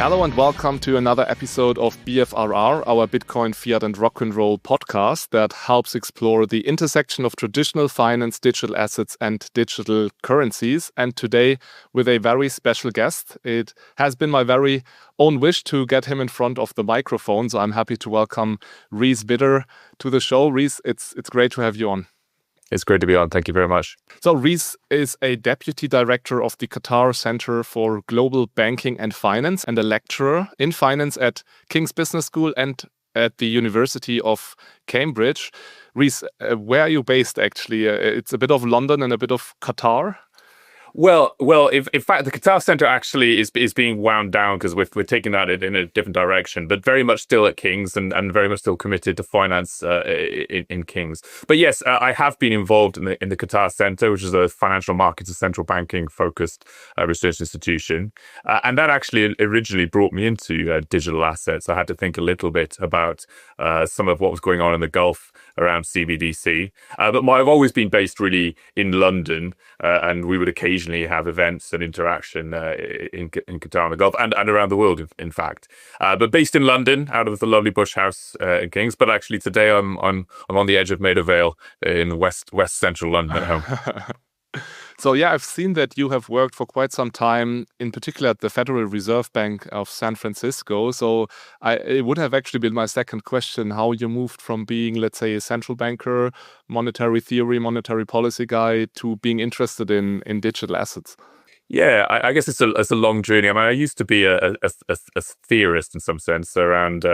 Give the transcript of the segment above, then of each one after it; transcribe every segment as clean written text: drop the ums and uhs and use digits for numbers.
Hello and welcome to another episode of BFRR, our Bitcoin, Fiat and Rock'n'Roll podcast that helps explore the intersection of traditional finance, digital assets and digital currencies. And today with a very special guest. It has been my very own wish to get him in front of the microphone. So I'm happy to welcome Rhys Bidder to the show. Rhys, it's great to have you on. It's great to be on. Thank you very much. So Rhys is a deputy director of the Qatar Center for Global Banking and Finance and a lecturer in finance at King's Business School and at the University of Cambridge. Rhys, where are you based actually? It's a bit of London and a bit of Qatar. Well, in fact, the Qatar Center actually is being wound down because we're taking that in a different direction, but very much still at King's and very much still committed to finance in King's. But yes, I have been involved in the Qatar Center, which is a financial markets and central banking focused research institution. And that actually originally brought me into digital assets. I had to think a little bit about some of what was going on in the Gulf around CBDC. But I've always been based really in London, and we would occasionally have events and interaction in Qatar and the Gulf and around the world, in fact. But based in London, out of the lovely Bush House in Kings. But actually today I'm on the edge of Maida Vale in west central London at home. So yeah, I've seen that you have worked for quite some time, in particular at the Federal Reserve Bank of San Francisco. So it would have actually been my second question, how you moved from being, let's say, a central banker, monetary theory, monetary policy guy, to being interested in digital assets. Yeah, I guess it's a long journey. I mean, I used to be a theorist in some sense around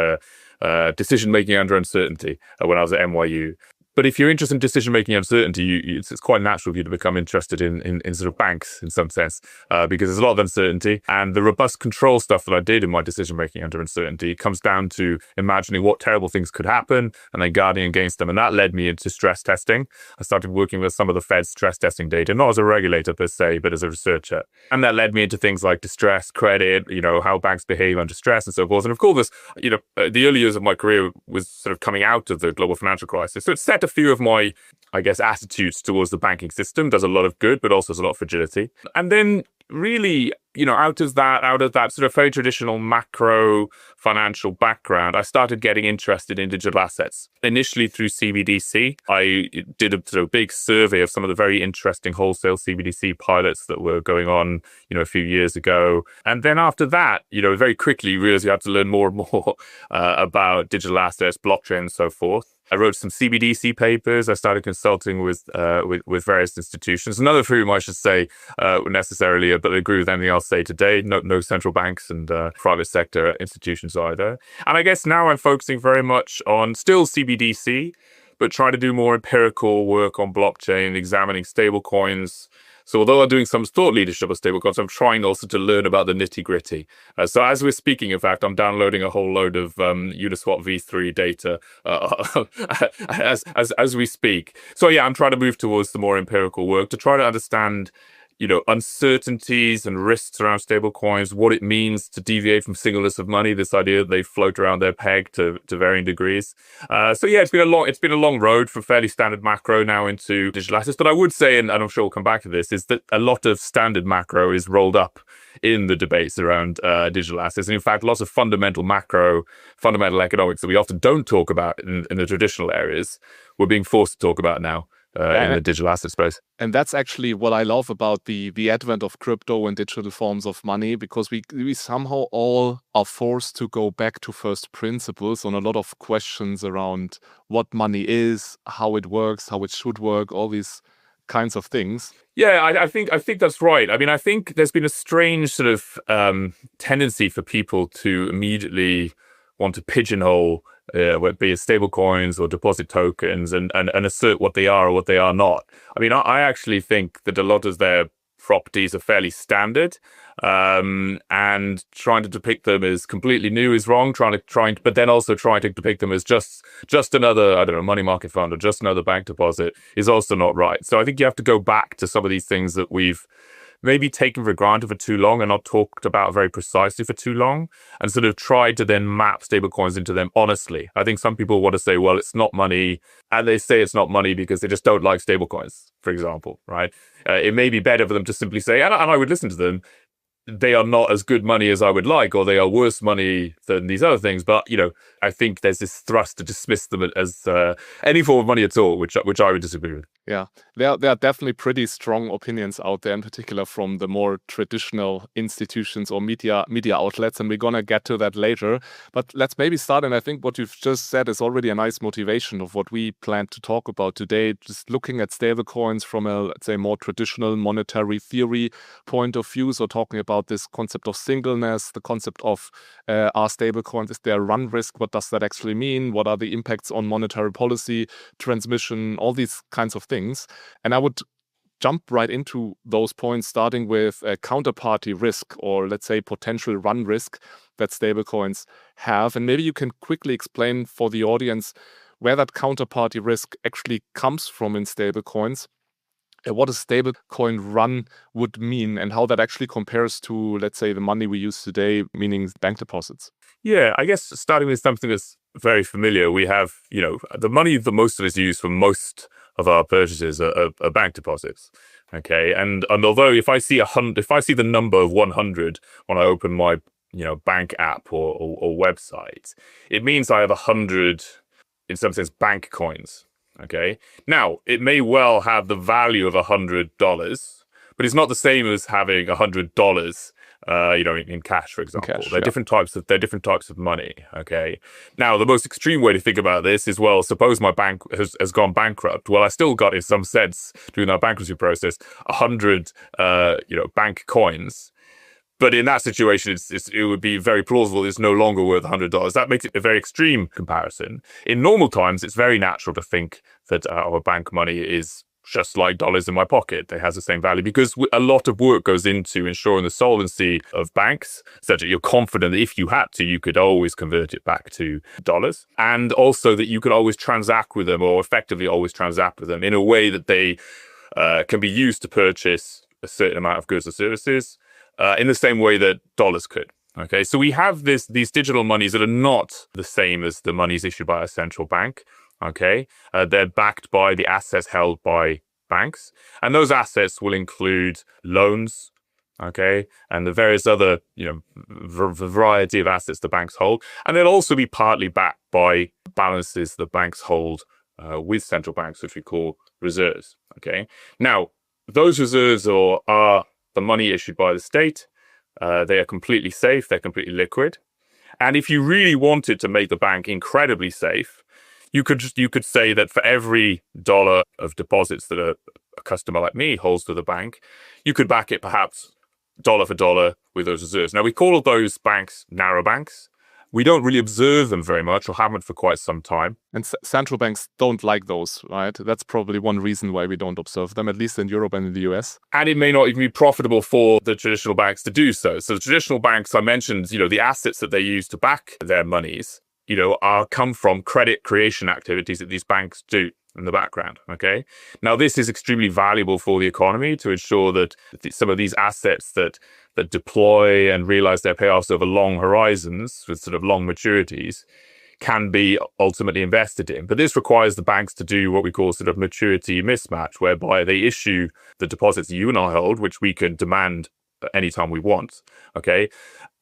decision making under uncertainty when I was at NYU. But if you're interested in decision-making uncertainty, it's quite natural for you to become interested in sort of banks in some sense, because there's a lot of uncertainty. And the robust control stuff that I did in my decision-making under uncertainty comes down to imagining what terrible things could happen and then guarding against them. And that led me into stress testing. I started working with some of the Fed's stress testing data, not as a regulator per se, but as a researcher. And that led me into things like distress, credit, how banks behave under stress and so forth. And of course, the early years of my career was sort of coming out of the global financial crisis. So it set a few of my, I guess, attitudes towards the banking system. Does a lot of good, but also has a lot of fragility. And then really, out of that sort of very traditional macro financial background, I started getting interested in digital assets. Initially through CBDC, I did a sort of big survey of some of the very interesting wholesale CBDC pilots that were going on, a few years ago. And then after that, very quickly realized you had to learn more and more about digital assets, blockchain, and so forth. I wrote some CBDC papers. I started consulting with various institutions, none of whom I should say necessarily, but I agree with anything I'll say today. No central banks and private sector institutions either. And I guess now I'm focusing very much on still CBDC, but trying to do more empirical work on blockchain, examining stablecoins. So although I'm doing some thought leadership of stablecoins, I'm trying also to learn about the nitty gritty. So as we're speaking, in fact, I'm downloading a whole load of Uniswap v3 data as we speak. So yeah, I'm trying to move towards the more empirical work to try to understand uncertainties and risks around stablecoins, what it means to deviate from singleness of money, this idea that they float around their peg to varying degrees. So yeah, it's been a long road from fairly standard macro now into digital assets. But I would say, and I'm sure we'll come back to this, is that a lot of standard macro is rolled up in the debates around digital assets. And in fact, lots of fundamental economics that we often don't talk about in the traditional areas, we're being forced to talk about now. In the digital asset space. And that's actually what I love about the advent of crypto and digital forms of money, because we somehow all are forced to go back to first principles on a lot of questions around what money is, how it works, how it should work, all these kinds of things. Yeah, I think that's right. I mean, I think there's been a strange sort of tendency for people to immediately want to pigeonhole whether it be stablecoins or deposit tokens and assert what they are or what they are not. I mean, I actually think that a lot of their properties are fairly standard, and trying to depict them as completely new is wrong. But then also trying to depict them as just another, I don't know, money market fund or just another bank deposit is also not right. So I think you have to go back to some of these things that we've maybe taken for granted for too long and not talked about very precisely for too long, and sort of tried to then map stablecoins into them honestly. I think some people want to say, well, it's not money, and they say it's not money because they just don't like stablecoins, for example, right? It may be better for them to simply say, and I would listen to them, they are not as good money as I would like, or they are worse money than these other things. But, I think there's this thrust to dismiss them as any form of money at all, which I would disagree with. Yeah, there are definitely pretty strong opinions out there, in particular from the more traditional institutions or media outlets, and we're gonna get to that later. But let's maybe start, and I think what you've just said is already a nice motivation of what we plan to talk about today, just looking at stablecoins from a, let's say, more traditional monetary theory point of view. So talking about this concept of singleness, the concept of are stablecoins, is there run risk? What does that actually mean? What are the impacts on monetary policy, transmission, all these kinds of things. And I would jump right into those points, starting with a counterparty risk, or let's say potential run risk that stablecoins have. And maybe you can quickly explain for the audience where that counterparty risk actually comes from in stablecoins, what a stablecoin run would mean, and how that actually compares to, let's say, the money we use today, meaning bank deposits. Yeah, I guess starting with something that's very familiar, we have, the money that most of us use for most of our purchases are bank deposits. Okay, and although if I see the number of 100 when I open my bank app or website, it means I have 100, in some sense, bank coins. Okay, now it may well have the value of $100, but it's not the same as having $100 in cash, for example. Cash, they're different types of money. Okay. Now, the most extreme way to think about this is, well, suppose my bank has gone bankrupt. Well, I still got, in some sense, during our bankruptcy process, 100 bank coins. But in that situation, it would be very plausible it's no longer worth $100. That makes it a very extreme comparison. In normal times, it's very natural to think that our bank money is just like dollars in my pocket. It has the same value because a lot of work goes into ensuring the solvency of banks, such that you're confident that if you had to, you could always convert it back to dollars. And also that you could always transact with them, or effectively always transact with them in a way that they can be used to purchase a certain amount of goods or services in the same way that dollars could. Okay, so we have these digital monies that are not the same as the monies issued by a central bank. Okay, they're backed by the assets held by banks, and those assets will include loans, okay, and the various other, variety of assets the banks hold, and they'll also be partly backed by balances the banks hold with central banks, which we call reserves. Okay, now those reserves are the money issued by the state. They are completely safe. They're completely liquid, and if you really wanted to make the bank incredibly safe, you could say that for every dollar of deposits that a customer like me holds to the bank, you could back it perhaps dollar for dollar with those reserves. Now, we call those banks narrow banks. We don't really observe them very much, or haven't for quite some time. And central banks don't like those, right? That's probably one reason why we don't observe them, at least in Europe and in the US. And it may not even be profitable for the traditional banks to do so. So the traditional banks, I mentioned, the assets that they use to back their monies, come from credit creation activities that these banks do in the background. Okay. Now, this is extremely valuable for the economy to ensure that some of these assets that deploy and realize their payoffs over long horizons with sort of long maturities can be ultimately invested in. But this requires the banks to do what we call sort of maturity mismatch, whereby they issue the deposits you and I hold, which we can demand anytime we want, okay,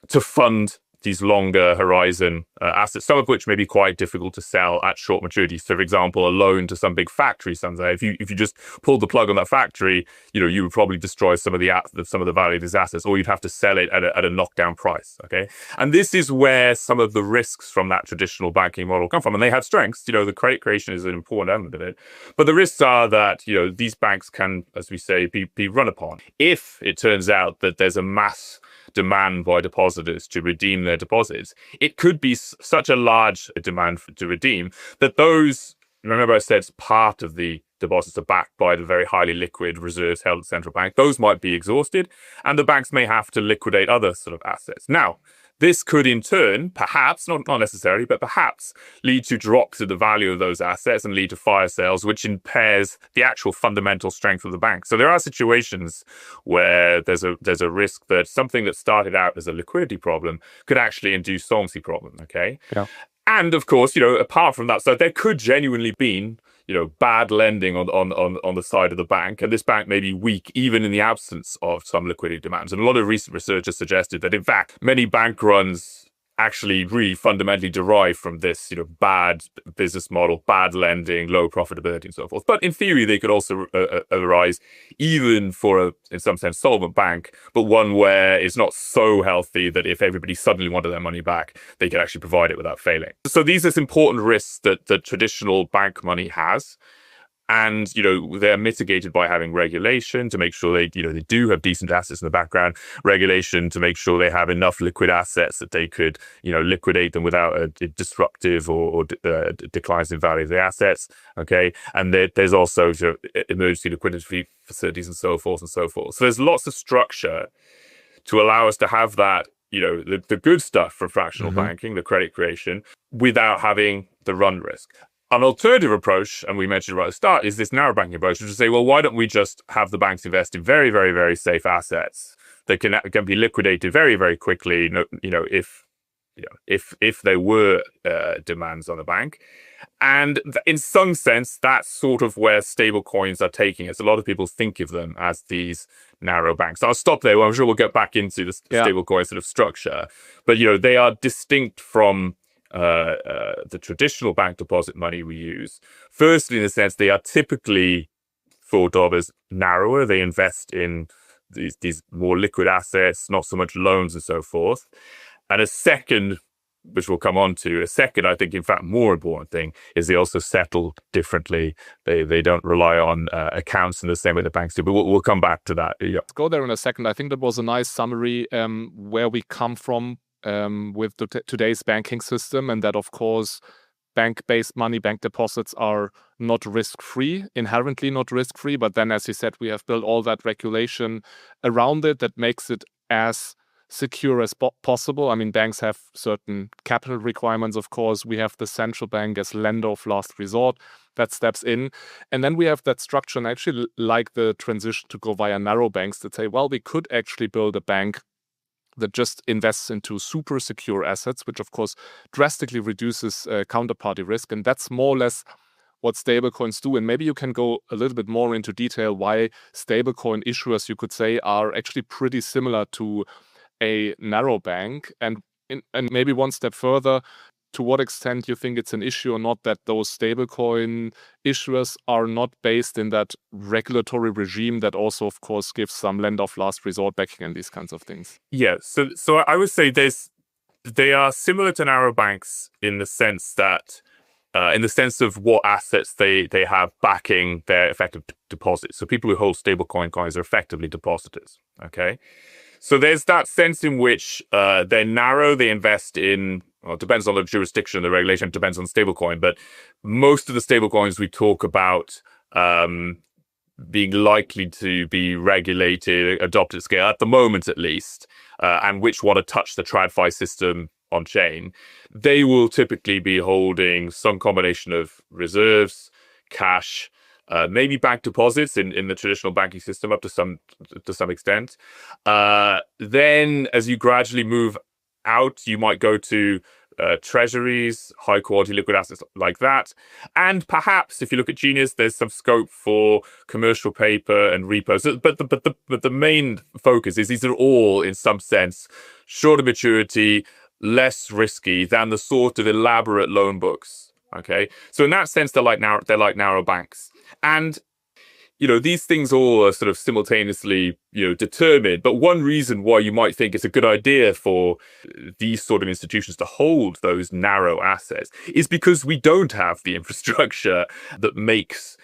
to fund these longer horizon assets, some of which may be quite difficult to sell at short maturity. So, for example, a loan to some big factory someday, if you just pulled the plug on that factory, you would probably destroy some of the value of these assets, or you'd have to sell it at a knockdown price. Okay, and this is where some of the risks from that traditional banking model come from, and they have strengths. The credit creation is an important element of it, but the risks are that these banks can, as we say, be run upon if it turns out that there's a mass demand by depositors to redeem their deposits. It could be such a large demand to redeem that those, remember I said part of the deposits are backed by the very highly liquid reserves held at the central bank. Those might be exhausted, and the banks may have to liquidate other sort of assets. Now, this could in turn, perhaps, not necessarily, but perhaps lead to drops in the value of those assets and lead to fire sales, which impairs the actual fundamental strength of the bank. So there are situations where there's a risk that something that started out as a liquidity problem could actually induce solvency problem, okay? Yeah. And of course, apart from that, so there could genuinely be bad lending on the side of the bank, and this bank may be weak even in the absence of some liquidity demands. And a lot of recent research has suggested that, in fact, many bank runs actually really fundamentally derive from this, bad business model, bad lending, low profitability, and so forth. But in theory, they could also arise even for in some sense, solvent bank, but one where it's not so healthy that if everybody suddenly wanted their money back, they could actually provide it without failing. So these are important risks that traditional bank money has. And, they're mitigated by having regulation to make sure they do have decent assets in the background, regulation to make sure they have enough liquid assets that they could, liquidate them without a disruptive or declines in value of the assets. Okay. And there's also emergency liquidity facilities and so forth and so forth. So there's lots of structure to allow us to have that, the good stuff from fractional banking, the credit creation, without having the run risk. An alternative approach, and we mentioned right at the start, is this narrow banking approach, which is to say, well, why don't we just have the banks invest in very, very, very safe assets that can be liquidated very, very quickly, if there were demands on the bank. And in some sense, that's sort of where stablecoins are taking us. A lot of people think of them as these narrow banks. I'll stop there. Well, I'm sure we'll get back into the stablecoin sort of structure. But, they are distinct from the traditional bank deposit money we use. Firstly, in the sense they are typically thought of as narrower. They invest in these more liquid assets, not so much loans and so forth. And a second, which we'll come on to, I think, in fact, more important thing is they also settle differently. They don't rely on accounts in the same way the banks do. But we'll come back to that. Yeah. Let's go there in a second. I think that was a nice summary where we come from with today's banking system, and that, of course, bank-based money, bank deposits are not risk-free, inherently not risk-free. But then, as you said, we have built all that regulation around it that makes it as secure as possible. I mean, banks have certain capital requirements, of course. We have the central bank as lender of last resort that steps in. And then we have that structure, and I actually like the transition to go via narrow banks that say, well, we could actually build a bank that just invests into super secure assets, which of course drastically reduces counterparty risk. And that's more or less what stablecoins do. And maybe you can go a little bit more into detail why stablecoin issuers, you could say, are actually pretty similar to a narrow bank. And maybe one step further, to what extent you think it's an issue or not that those stablecoin issuers are not based in that regulatory regime that also, of course, gives some lender of last resort backing and these kinds of things. Yeah, so I would say they are similar to narrow banks in the sense that, in the sense of what assets they have backing their effective deposits. So people who hold stablecoin coins are effectively depositors. Okay, so there's that sense in which they're narrow. They invest in. Well, it depends on the jurisdiction, the regulation, it depends on stablecoin, but most of the stablecoins we talk about being likely to be regulated, adopted at scale, at the moment at least, and which want to touch the TradFi system on chain, they will typically be holding some combination of reserves, cash, maybe bank deposits in the traditional banking system up to some extent. Then as you gradually move out, you might go to treasuries, high quality liquid assets like that. And perhaps if you look at Genius, there's some scope for commercial paper and repos. But the main focus is these are all, in some sense, shorter maturity, less risky than the sort of elaborate loan books. Okay, so in that sense, they're like narrow banks. And these things all are sort of simultaneously, determined. But one reason why you might think it's a good idea for these sort of institutions to hold those narrow assets is because we don't have the infrastructure that makes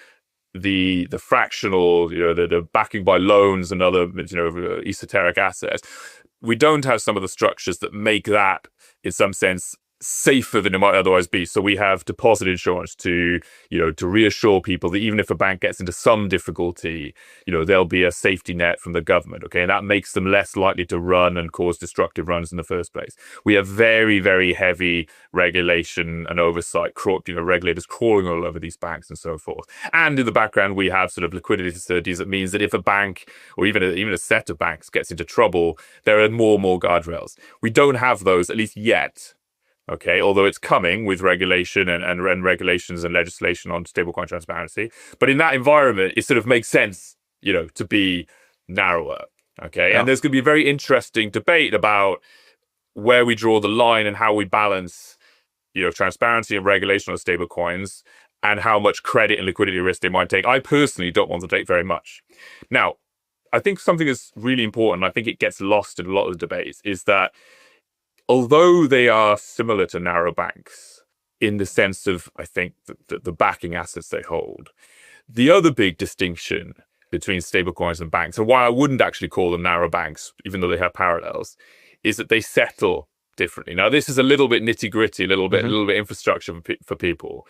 the fractional, the backing by loans and other, esoteric assets. We don't have some of the structures that make that, in some sense, safer than it might otherwise be. So we have deposit insurance to reassure people that even if a bank gets into some difficulty, there'll be a safety net from the government. Okay. And that makes them less likely to run and cause destructive runs in the first place. We have very, very heavy regulation and oversight, regulators crawling all over these banks and so forth. And in the background, we have sort of liquidity facilities. That means that if a bank or even a set of banks gets into trouble, there are more and more guardrails. We don't have those, at least yet. Okay, although it's coming with regulation and regulations and legislation on stablecoin transparency. But in that environment, it sort of makes sense, to be narrower. Okay, Yeah. and there's going to be a very interesting debate about where we draw the line and how we balance, transparency and regulation on stablecoins and how much credit and liquidity risk they might take. I personally don't want to take very much. Now, I think something that's really important, I think it gets lost in a lot of the debates, is that although they are similar to narrow banks in the sense of, I think, the backing assets they hold, the other big distinction between stablecoins and banks, and why I wouldn't actually call them narrow banks, even though they have parallels, is that they settle differently. Now, this is a little bit nitty gritty, a little bit infrastructure for people.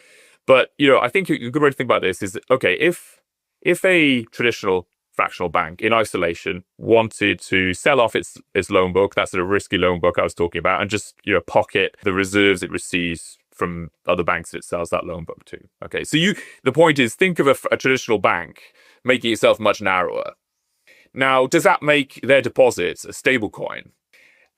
But, I think a good way to think about this is that, okay, if a traditional fractional bank in isolation wanted to sell off its loan book, that sort of risky loan book I was talking about, and just, pocket the reserves it receives from other banks that it sells that loan book to. Okay, so the point is, think of a traditional bank making itself much narrower. Now, does that make their deposits a stable coin?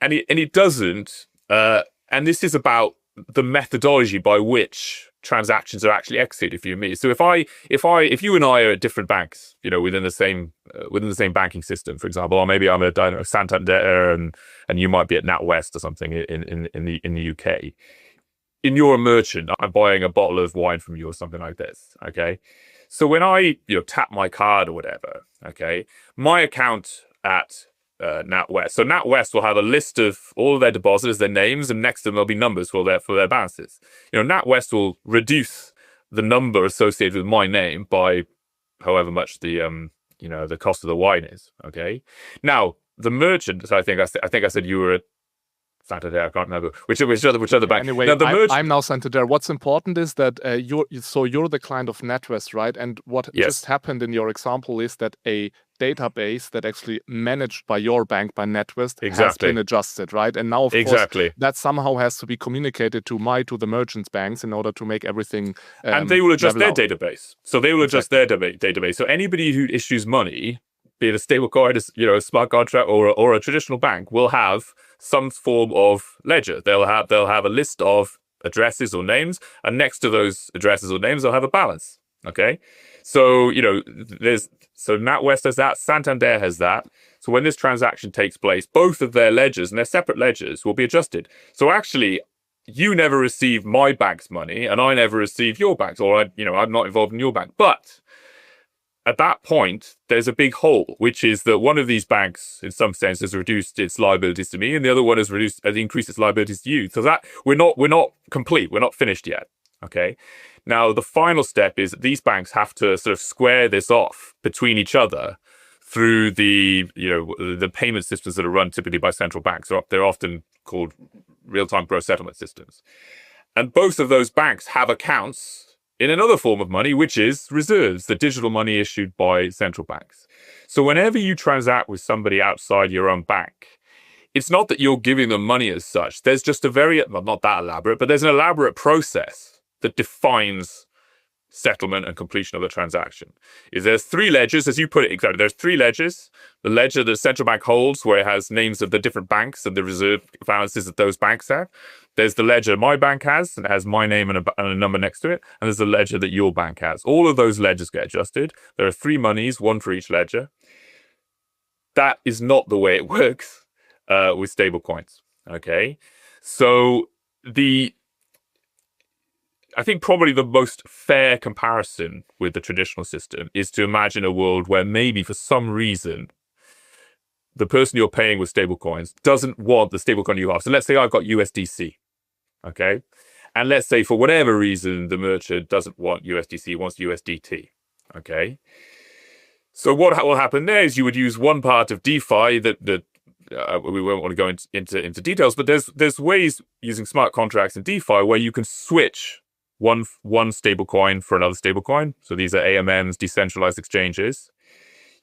And it doesn't. And this is about the methodology by which transactions are actually executed for you and me. So if you and I are at different banks, within the same banking system, for example, or maybe I'm at Santander and you might be at NatWest or something in the UK. And you're a merchant, I'm buying a bottle of wine from you or something like this. Okay. So when I tap my card or whatever, okay, my account at NatWest. So NatWest will have a list of all of their depositors, their names, and next to them there'll be numbers for their balances. NatWest will reduce the number associated with my name by however much the cost of the wine is. Okay. Now the merchant, I think I said you were at Santander, I can't remember which other bank. Anyway, now, I'm now Santander. What's important is that you're the client of NatWest, right? And what just happened in your example is that a database that actually managed by your bank, by NatWest, has been adjusted, right? And now, of course, that somehow has to be communicated to the merchants' banks in order to make everything and they will adjust their database. So they will adjust their database. So anybody who issues money, be it a stable coin, a smart contract, or a traditional bank, will have some form of ledger. They'll have a list of addresses or names, and next to those addresses or names, they'll have a balance. Okay, so NatWest has that, Santander has that. So when this transaction takes place, both of their ledgers and their separate ledgers will be adjusted. So actually, you never receive my bank's money, and I never receive your bank's, or I'm not involved in your bank, but at that point, there's a big hole, which is that one of these banks, in some sense, has reduced its liabilities to me, and the other one has increased its liabilities to you. So that we're not complete, we're not finished yet. Okay. Now, the final step is that these banks have to sort of square this off between each other through the payment systems that are run typically by central banks. They're often called real-time gross settlement systems, and both of those banks have accounts in another form of money, which is reserves, the digital money issued by central banks. So whenever you transact with somebody outside your own bank, it's not that you're giving them money as such. There's just not that elaborate, but there's an elaborate process that defines settlement and completion of the transaction. There's three ledgers, as you put it exactly. There's three ledgers. The ledger the central bank holds, where it has names of the different banks and the reserve balances that those banks have. There's the ledger my bank has, and it has my name and a number next to it. And there's the ledger that your bank has. All of those ledgers get adjusted. There are three monies, one for each ledger. That is not the way it works with stablecoins. Okay, so I think probably the most fair comparison with the traditional system is to imagine a world where maybe for some reason the person you're paying with stablecoins doesn't want the stablecoin you have. So let's say I've got USDC, okay? And let's say for whatever reason the merchant doesn't want USDC, wants USDT, okay? So what will happen there is you would use one part of DeFi that we won't want to go into details, but there's ways using smart contracts in DeFi where you can switch one stablecoin for another stablecoin. So these are AMMs, decentralized exchanges.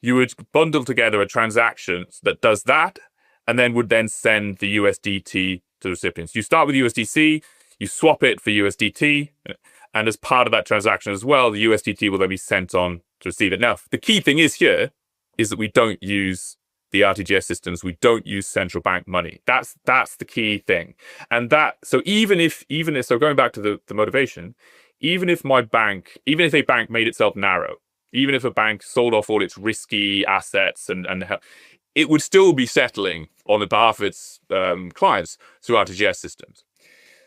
You would bundle together a transaction that does that, and then would then send the USDT to recipients. You start with USDC, you swap it for USDT, and as part of that transaction as well, the USDT will then be sent on to receive it. Now, the key thing is that we don't use the RTGS systems, we don't use central bank money. That's the key thing. And so even if so going back to the motivation, even if a bank made itself narrow, even if a bank sold off all its risky assets and it would still be settling on the behalf of its clients through RTGS systems.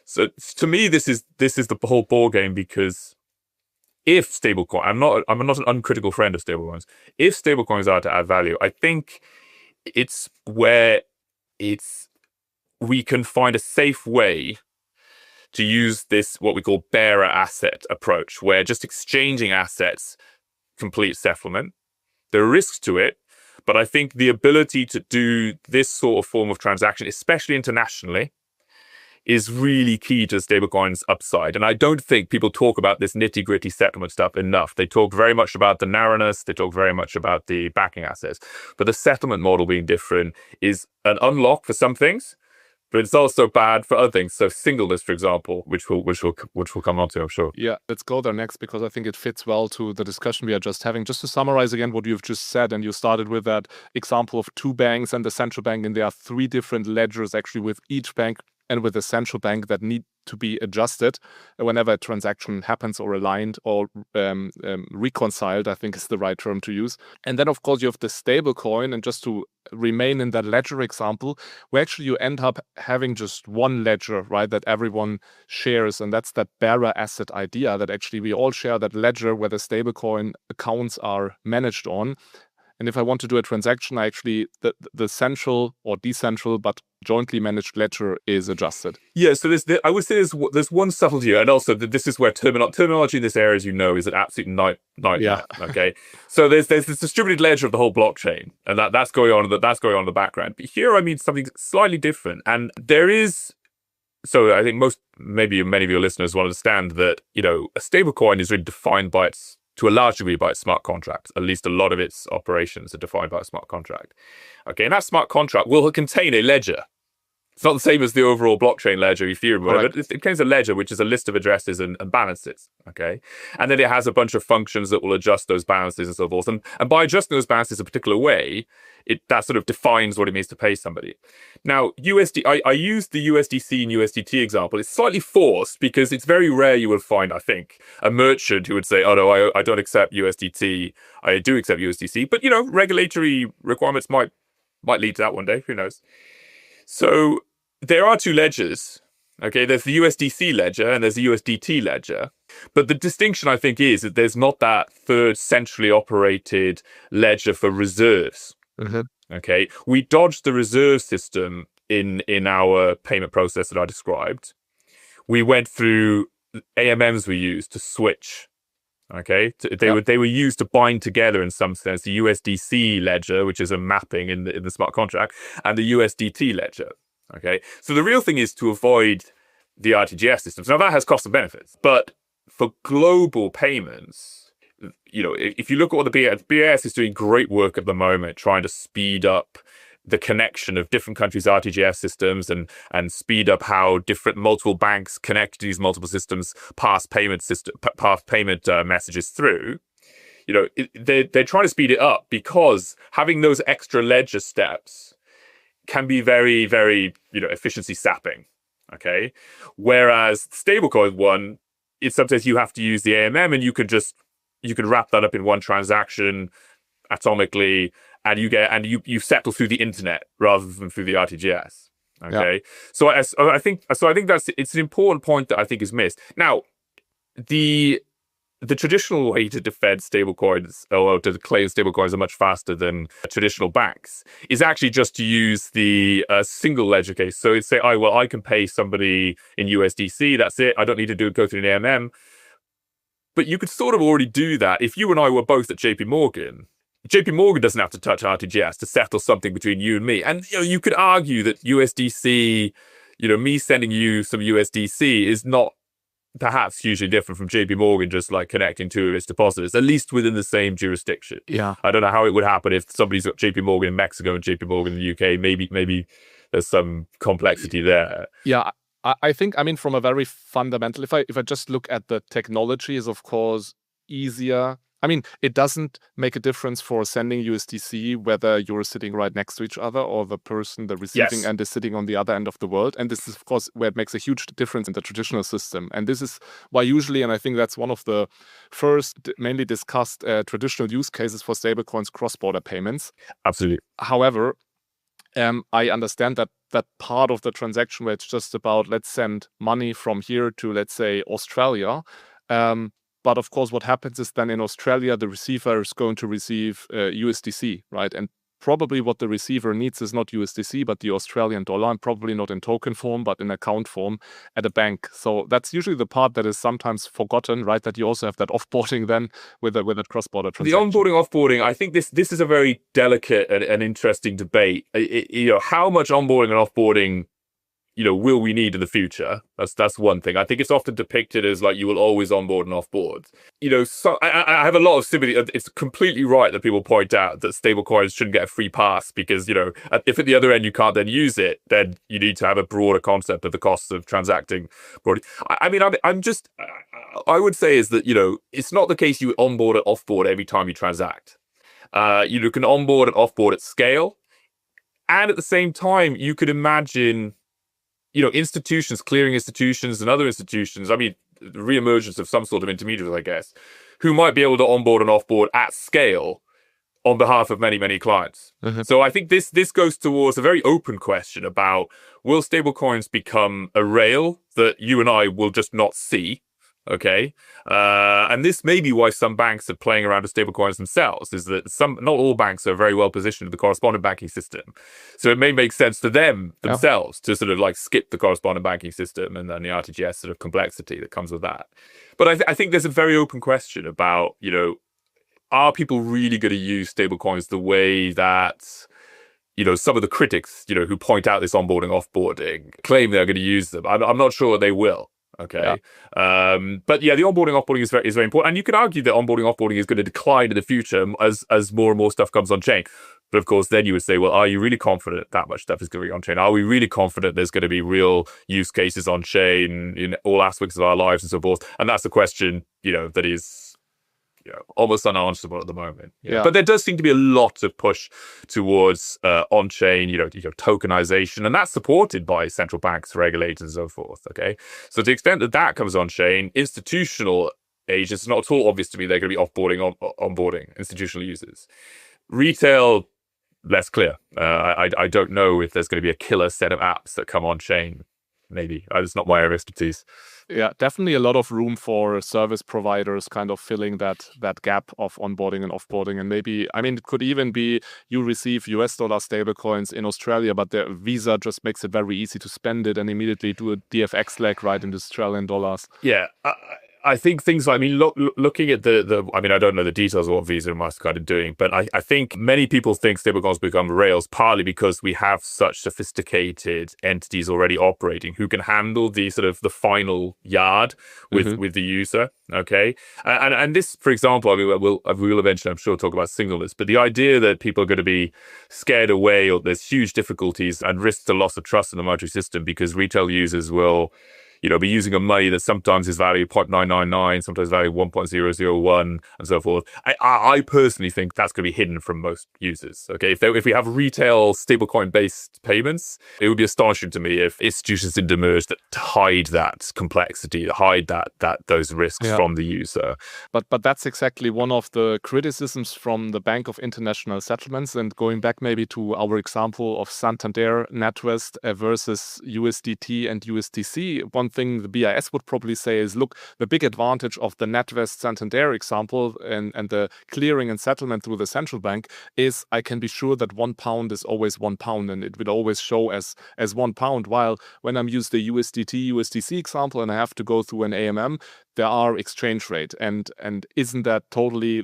So to me, this is the whole ball game, because if stablecoin, I'm not an uncritical friend of stablecoins. If stablecoins are to add value, I think it's where we can find a safe way to use this, what we call bearer asset approach, where just exchanging assets complete settlement. There are risks to it, but I think the ability to do this sort of form of transaction, especially internationally, is really key to stablecoins' upside. And I don't think people talk about this nitty-gritty settlement stuff enough. They talk very much about the narrowness, they talk very much about the backing assets. But the settlement model being different is an unlock for some things, but it's also bad for other things. So singleness, for example, which we'll come on to, I'm sure. Yeah, let's go there next, because I think it fits well to the discussion we are just having. Just to summarize again what you've just said, and you started with that example of two banks and the central bank, and there are three different ledgers actually with each bank and with the central bank that need to be adjusted whenever a transaction happens, or aligned, or reconciled, I think is the right term to use. And then, of course, you have the stable coin. And just to remain in that ledger example, where actually you end up having just one ledger, right, that everyone shares. And that's that bearer asset idea, that actually we all share that ledger where the stablecoin accounts are managed on. And if I want to do a transaction, I actually, the central or decentral but jointly managed ledger is adjusted. Yeah, so I would say there's one subtlety here, and also this is where terminology in this area, as you know, is an absolute nightmare. Yeah. Okay, so there's this distributed ledger of the whole blockchain, and that's going on in the background. But here, I mean something slightly different, and there is. So I think maybe many of your listeners will understand that, you know, a stablecoin is really defined to a large degree by its smart contract. At least a lot of its operations are defined by a smart contract. Okay, and that smart contract will contain a ledger. It's not the same as the overall blockchain ledger, Ethereum, but it contains a ledger, which is a list of addresses and balances. Okay, and then it has a bunch of functions that will adjust those balances and so forth. And by adjusting those balances a particular way, that sort of defines what it means to pay somebody. Now, I used the USDC and USDT example. It's slightly forced because it's very rare you will find, I think, a merchant who would say, "Oh no, I don't accept USDT. I do accept USDC." But you know, regulatory requirements might lead to that one day. Who knows? So there are two ledgers. Okay, there's the USDC ledger and there's the USDT ledger. But the distinction, I think, is that there's not that third centrally operated ledger for reserves. Mm-hmm. Okay, we dodged the reserve system in our payment process that I described. We went through AMMs we used to switch. Okay, they were used to bind together in some sense the USDC ledger, which is a mapping in the smart contract, and the USDT ledger. Okay, so the real thing is to avoid the RTGS systems. Now that has costs and benefits, but for global payments, you know, if you look at what the BIS is doing great work at the moment, trying to speed up the connection of different countries' RTGS systems and speed up how different multiple banks connect to these multiple systems, pass payment messages through. You know, they're trying to speed it up because having those extra ledger steps can be very, very, you know, efficiency sapping. Okay, whereas stablecoin one, it's sometimes you have to use the AMM, and you could wrap that up in one transaction atomically, and you settle through the internet rather than through the RTGS. Okay, yeah. So I think it's an important point that I think is missed. Now, the traditional way to defend stablecoins, or to claim stablecoins are much faster than traditional banks, is actually just to use the single ledger case. So it's say, I can pay somebody in USDC, that's it. I don't need to go through an AMM. But you could sort of already do that. If you and I were both at JP Morgan doesn't have to touch RTGS to settle something between you and me. And you know, you could argue that USDC, you know, me sending you some USDC is not perhaps hugely different from JP Morgan just like connecting two of its depositors, at least within the same jurisdiction. Yeah. I don't know how it would happen if somebody's got JP Morgan in Mexico and JP Morgan in the UK. Maybe there's some complexity there. Yeah. I think, I mean, from a very fundamental, if I just look at the technology, is of course easier I mean, it doesn't make a difference for sending USDC whether you're sitting right next to each other or the person, the receiving Yes. end, is sitting on the other end of the world. And this is, of course, where it makes a huge difference in the traditional system. And this is why usually, and I think that's one of the first mainly discussed traditional use cases for stablecoins, cross-border payments. Absolutely. However, I understand that part of the transaction where it's just about, let's send money from here to, let's say, Australia. But of course, what happens is then in Australia, the receiver is going to receive USDC, right? And probably what the receiver needs is not USDC, but the Australian dollar, and probably not in token form, but in account form at a bank. So that's usually the part that is sometimes forgotten, right? That you also have that offboarding then with that cross-border transaction. The onboarding, offboarding, I think this is a very delicate and interesting debate. How much onboarding and offboarding will we need in the future? That's one thing. I think it's often depicted as like you will always onboard and offboard. So I have a lot of sympathy. It's completely right that people point out that stablecoins shouldn't get a free pass because, if at the other end you can't then use it, then you need to have a broader concept of the costs of transacting broadly. I would say is that, it's not the case you onboard and offboard every time you transact. You can onboard and offboard at scale. And at the same time, you could imagine institutions, clearing institutions and other institutions, the reemergence of some sort of intermediaries, I guess, who might be able to onboard and offboard at scale on behalf of many, many clients. Mm-hmm. So I think this goes towards a very open question about, will stablecoins become a rail that you and I will just not see? Okay. And this may be why some banks are playing around with stablecoins themselves, is that not all banks are very well positioned in the correspondent banking system. So it may make sense to themselves to sort of like skip the correspondent banking system and then the RTGS sort of complexity that comes with that. But I think there's a very open question about, are people really going to use stablecoins the way that, some of the critics, who point out this onboarding, offboarding, claim they're going to use them? I'm not sure they will. Okay. Yeah. But yeah, the onboarding, offboarding is very important. And you could argue that onboarding, offboarding is going to decline in the future as more and more stuff comes on chain. But of course, then you would say, well, are you really confident that much stuff is going to be on chain? Are we really confident there's going to be real use cases on chain in all aspects of our lives and so forth? And that's a question, that is almost unanswerable at the moment. Yeah. But there does seem to be a lot of push towards on-chain, tokenization, and that's supported by central banks, regulators, and so forth. Okay, so to the extent that comes on-chain, institutional agents, it's not at all obvious to me they're going to be offboarding, onboarding institutional users. Retail, less clear. I don't know if there's going to be a killer set of apps that come on-chain. Maybe it's not my expertise. Yeah, definitely a lot of room for service providers kind of filling that gap of onboarding and offboarding. And maybe, it could even be you receive US dollar stablecoins in Australia, but the Visa just makes it very easy to spend it and immediately do a DFX leg right into Australian dollars. Yeah. I think things like, looking at I don't know the details of what Visa and MasterCard are doing, but I think many people think stablecoins become rails partly because we have such sophisticated entities already operating who can handle the sort of the final yard with the user. Okay. And this, for example, we will eventually, I'm sure, talk about singleness, but the idea that people are going to be scared away or there's huge difficulties and risks to loss of trust in the monetary system because retail users will be using a money that sometimes is valued 0.999, sometimes valued 1.001, and so forth. I personally think that's going to be hidden from most users. Okay, if we have retail stablecoin-based payments, it would be astonishing to me if institutions didn't emerge that hide that complexity, hide those risks from the user. But that's exactly one of the criticisms from the Bank of International Settlements. And going back maybe to our example of Santander, NatWest versus USDT and USDC, one thing the BIS would probably say is, look, the big advantage of the NatWest Santander example and the clearing and settlement through the central bank is I can be sure that £1 is always £1 and it will always show as £1. While when I'm using the USDT, USDC example and I have to go through an AMM, there are exchange rate. And isn't that totally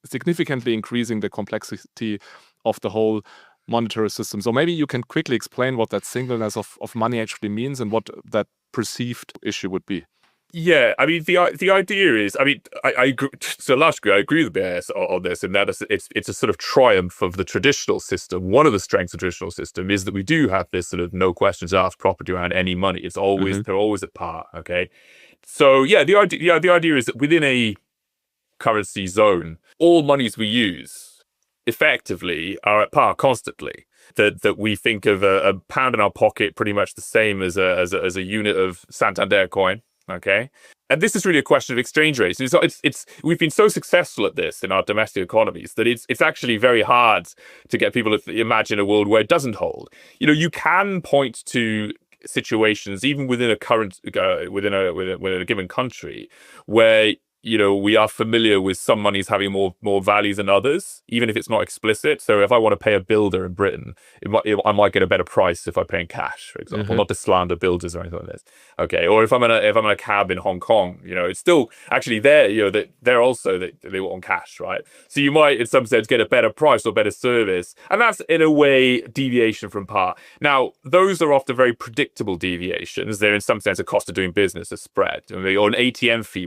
significantly increasing the complexity of the whole monetary system? So maybe you can quickly explain what that singleness of money actually means and what that perceived issue would be. Yeah, the idea is, I agree, to a large degree, I agree with BIS on this, and that it's a sort of triumph of the traditional system. One of the strengths of the traditional system is that we do have this sort of no questions asked property around any money. It's always they're always at par. Okay, so yeah, the idea is that within a currency zone, all monies we use effectively are at par constantly. That we think of a pound in our pocket pretty much the same as a unit of Santander coin. Okay. And this is really a question of exchange rates. It's we've been so successful at this in our domestic economies that it's actually very hard to get people to imagine a world where it doesn't hold. You can point to situations even within a within a given country where we are familiar with some monies having more value than others, even if it's not explicit. So if I want to pay a builder in Britain, I might get a better price if I pay in cash, for example, not to slander builders or anything like this. Okay, or if I'm in a cab in Hong Kong, it's still actually there. They're also they want cash, right? So you might, in some sense, get a better price or better service, and that's in a way deviation from par. Now, those are often very predictable deviations. They're in some sense a cost of doing business, a spread, or an ATM fee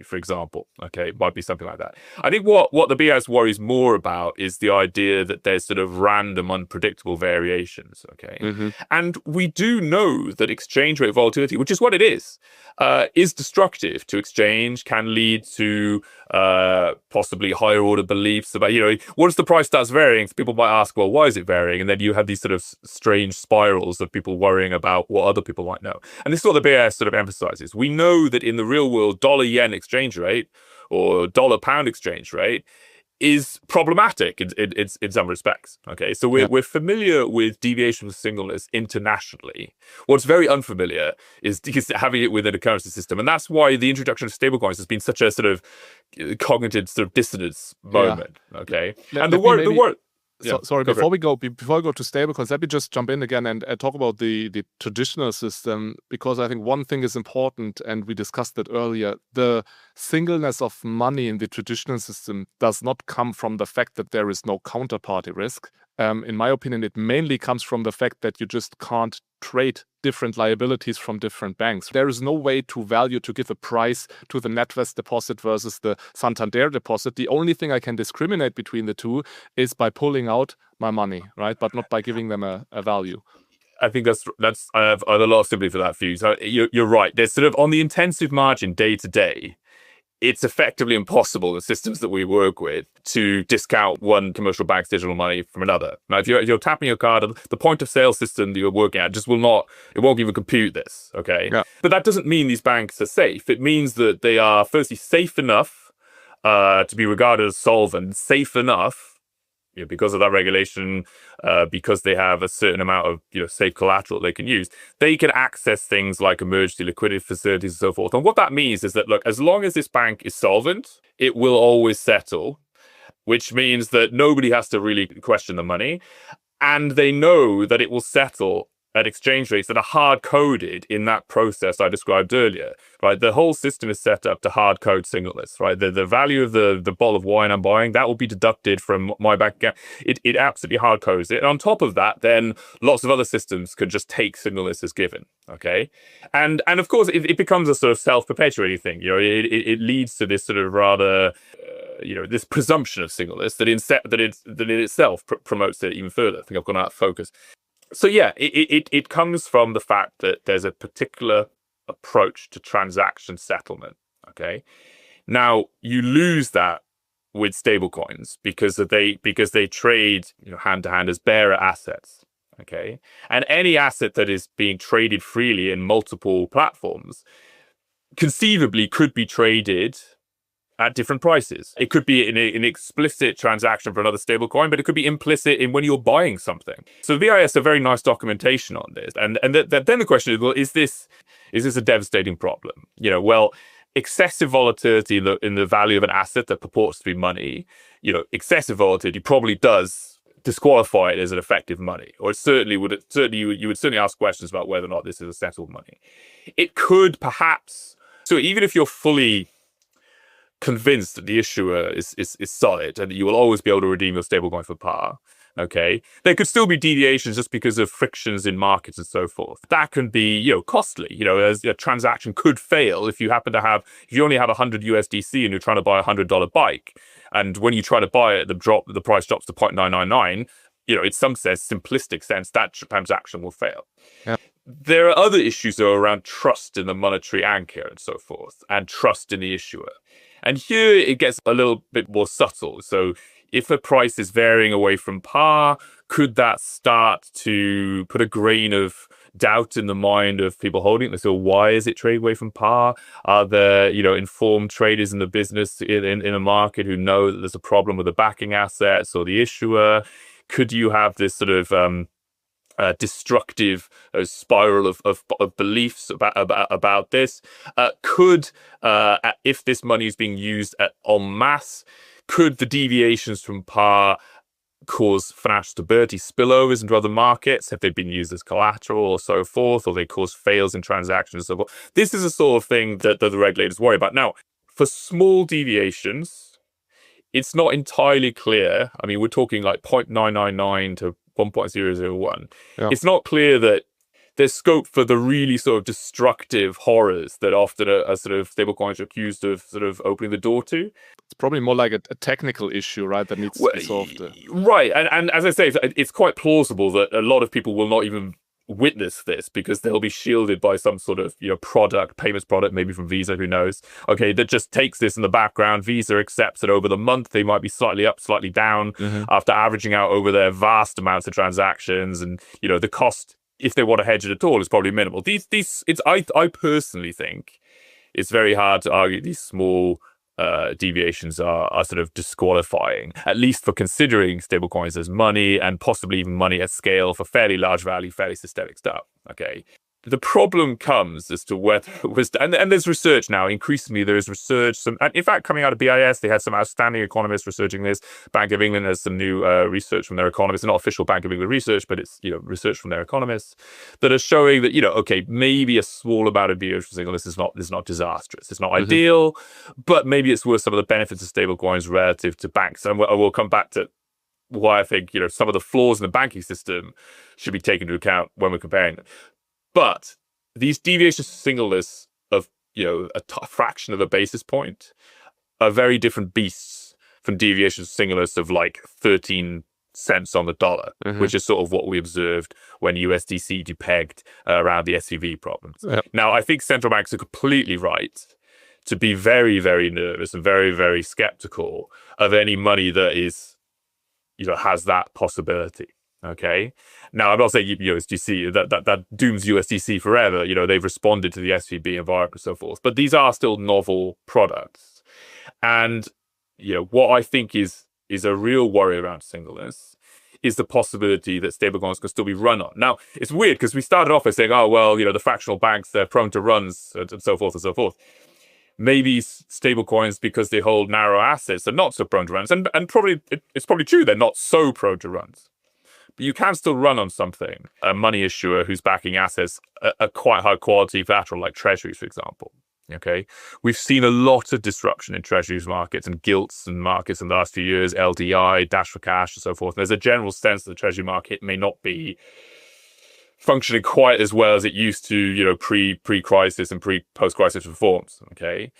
for example, okay, it might be something like that. I think what the BIS worries more about is the idea that there's sort of random, unpredictable variations, okay? And we do know that exchange rate volatility, which is what it is destructive to exchange, can lead to possibly higher order beliefs about, once the price starts varying, people might ask, well, why is it varying? And then you have these sort of strange spirals of people worrying about what other people might know. And this is what the BIS sort of emphasizes. We know that in the real world, dollar-yen exchange rate or dollar-pound exchange rate is problematic in some respects. Okay, so we're familiar with deviation of singleness internationally. What's very unfamiliar is having it within a currency system, and that's why the introduction of stablecoins has been such a sort of cognitive sort of dissonance moment. Okay, and the word. Sorry, before we go to stablecoins, let me just jump in again and talk about the traditional system, because I think one thing is important, and we discussed it earlier. The singleness of money in the traditional system does not come from the fact that there is no counterparty risk. In my opinion, it mainly comes from the fact that you just can't trade different liabilities from different banks. There is no way to give a price to the NatWest deposit versus the Santander deposit. The only thing I can discriminate between the two is by pulling out my money, right? But not by giving them a value. I think I have a lot of sympathy for that view. So you're right. There's sort of on the intensive margin day to day, it's effectively impossible in the systems that we work with to discount one commercial bank's digital money from another. Now, if you're tapping your card, the point of sale system that you're working at just won't even compute this. Okay. Yeah. But that doesn't mean these banks are safe. It means that they are firstly safe enough to be regarded as solvent, safe enough because of that regulation, because they have a certain amount of safe collateral they can use, they can access things like emergency liquidity facilities and so forth. And what that means is that, look, as long as this bank is solvent, it will always settle, which means that nobody has to really question the money. And they know that it will settle at exchange rates that are hard-coded in that process I described earlier, right? The whole system is set up to hard-code singleness, right? The value of the bottle of wine I'm buying, that will be deducted from my bank account. It absolutely hard-codes it. And on top of that, then lots of other systems can just take singleness as given, okay? And of course, it becomes a sort of self-perpetuating thing. It leads to this sort of rather... this presumption of singleness that in itself promotes it even further. I think I've gone out of focus. So yeah, it comes from the fact that there's a particular approach to transaction settlement. Okay, now you lose that with stablecoins because they trade hand to hand as bearer assets. Okay, and any asset that is being traded freely in multiple platforms conceivably could be traded at different prices. It could be an explicit transaction for another stablecoin, but it could be implicit in when you're buying something. So VIS have very nice documentation on this. And then the question is, well, is this a devastating problem? Well, excessive volatility in the value of an asset that purports to be money, excessive volatility probably does disqualify it as an effective money, or you would certainly ask questions about whether or not this is a settled money. It could perhaps, so even if you're fully convinced that the issuer is solid and that you will always be able to redeem your stablecoin for par, okay, there could still be deviations just because of frictions in markets and so forth. That can be, costly. As a transaction could fail if you only have 100 USDC and you're trying to buy a $100 bike, and when you try to buy it, the price drops to 0.999. In some sense, simplistic sense, that transaction will fail. Yeah. There are other issues though around trust in the monetary anchor and so forth, and trust in the issuer. And here it gets a little bit more subtle. So if a price is varying away from par, could that start to put a grain of doubt in the mind of people holding it? So why is it trading away from par? Are there, informed traders in the business in a market who know that there's a problem with the backing assets or the issuer? Could you have this sort of destructive spiral of beliefs about this? If this money is being used en masse, could the deviations from par cause financial stability spillovers into other markets if they've been used as collateral or so forth, or they cause fails in transactions and so forth? This is the sort of thing that the regulators worry about. Now, for small deviations, it's not entirely clear. I mean, we're talking like 0.999 to 1.001. Yeah. It's not clear that there's scope for the really sort of destructive horrors that often are sort of stablecoins are accused of sort of opening the door to. It's probably more like a technical issue, right, that needs to be solved. Right. And as I say, it's quite plausible that a lot of people will not even witness this because they'll be shielded by some sort of payments product, maybe from Visa, who knows, that just takes this in the background. Visa accepts that over the month they might be slightly up, slightly down, after averaging out over their vast amounts of transactions, and the cost, if they want to hedge it at all, is probably minimal. I personally think it's very hard to argue these small deviations are sort of disqualifying, at least for considering stablecoins as money, and possibly even money at scale for fairly large value, fairly systemic stuff. Okay. The problem comes as to whether it was, and there's research now. Increasingly, there is research. In fact, coming out of BIS, they had some outstanding economists researching this. Bank of England has some new research from their economists, not official Bank of England research, but it's research from their economists that are showing that maybe a small amount of deviation from singleness is not disastrous. It's not ideal, but maybe it's worth some of the benefits of stablecoins relative to banks. And we'll come back to why I think some of the flaws in the banking system should be taken into account when we're comparing them. But these deviations to singleness of a fraction of a basis point are very different beasts from deviations to singleness of like 13 cents on the dollar, which is sort of what we observed when USDC depegged around the SVB problems. Yep. Now, I think central banks are completely right to be very, very nervous and very, very skeptical of any money that is, has that possibility. Okay. Now, I'm not saying USDC that dooms USDC forever. They've responded to the SVB environment and so forth, but these are still novel products. And what I think is a real worry around singleness is the possibility that stablecoins can still be run on. Now, it's weird because we started off by saying, oh well, the fractional banks, they're prone to runs and so forth and so forth. Maybe stablecoins, because they hold narrow assets, are not so prone to runs, and probably it's probably true they're not so prone to runs. But you can still run on something, a money issuer who's backing assets at quite high quality collateral, like treasuries, for example. Okay, we've seen a lot of disruption in treasuries markets and gilts and markets in the last few years, LDI, dash for cash, and so forth. And there's a general sense that the treasury market may not be functioning quite as well as it used to, pre-crisis and post-crisis reforms. Okay,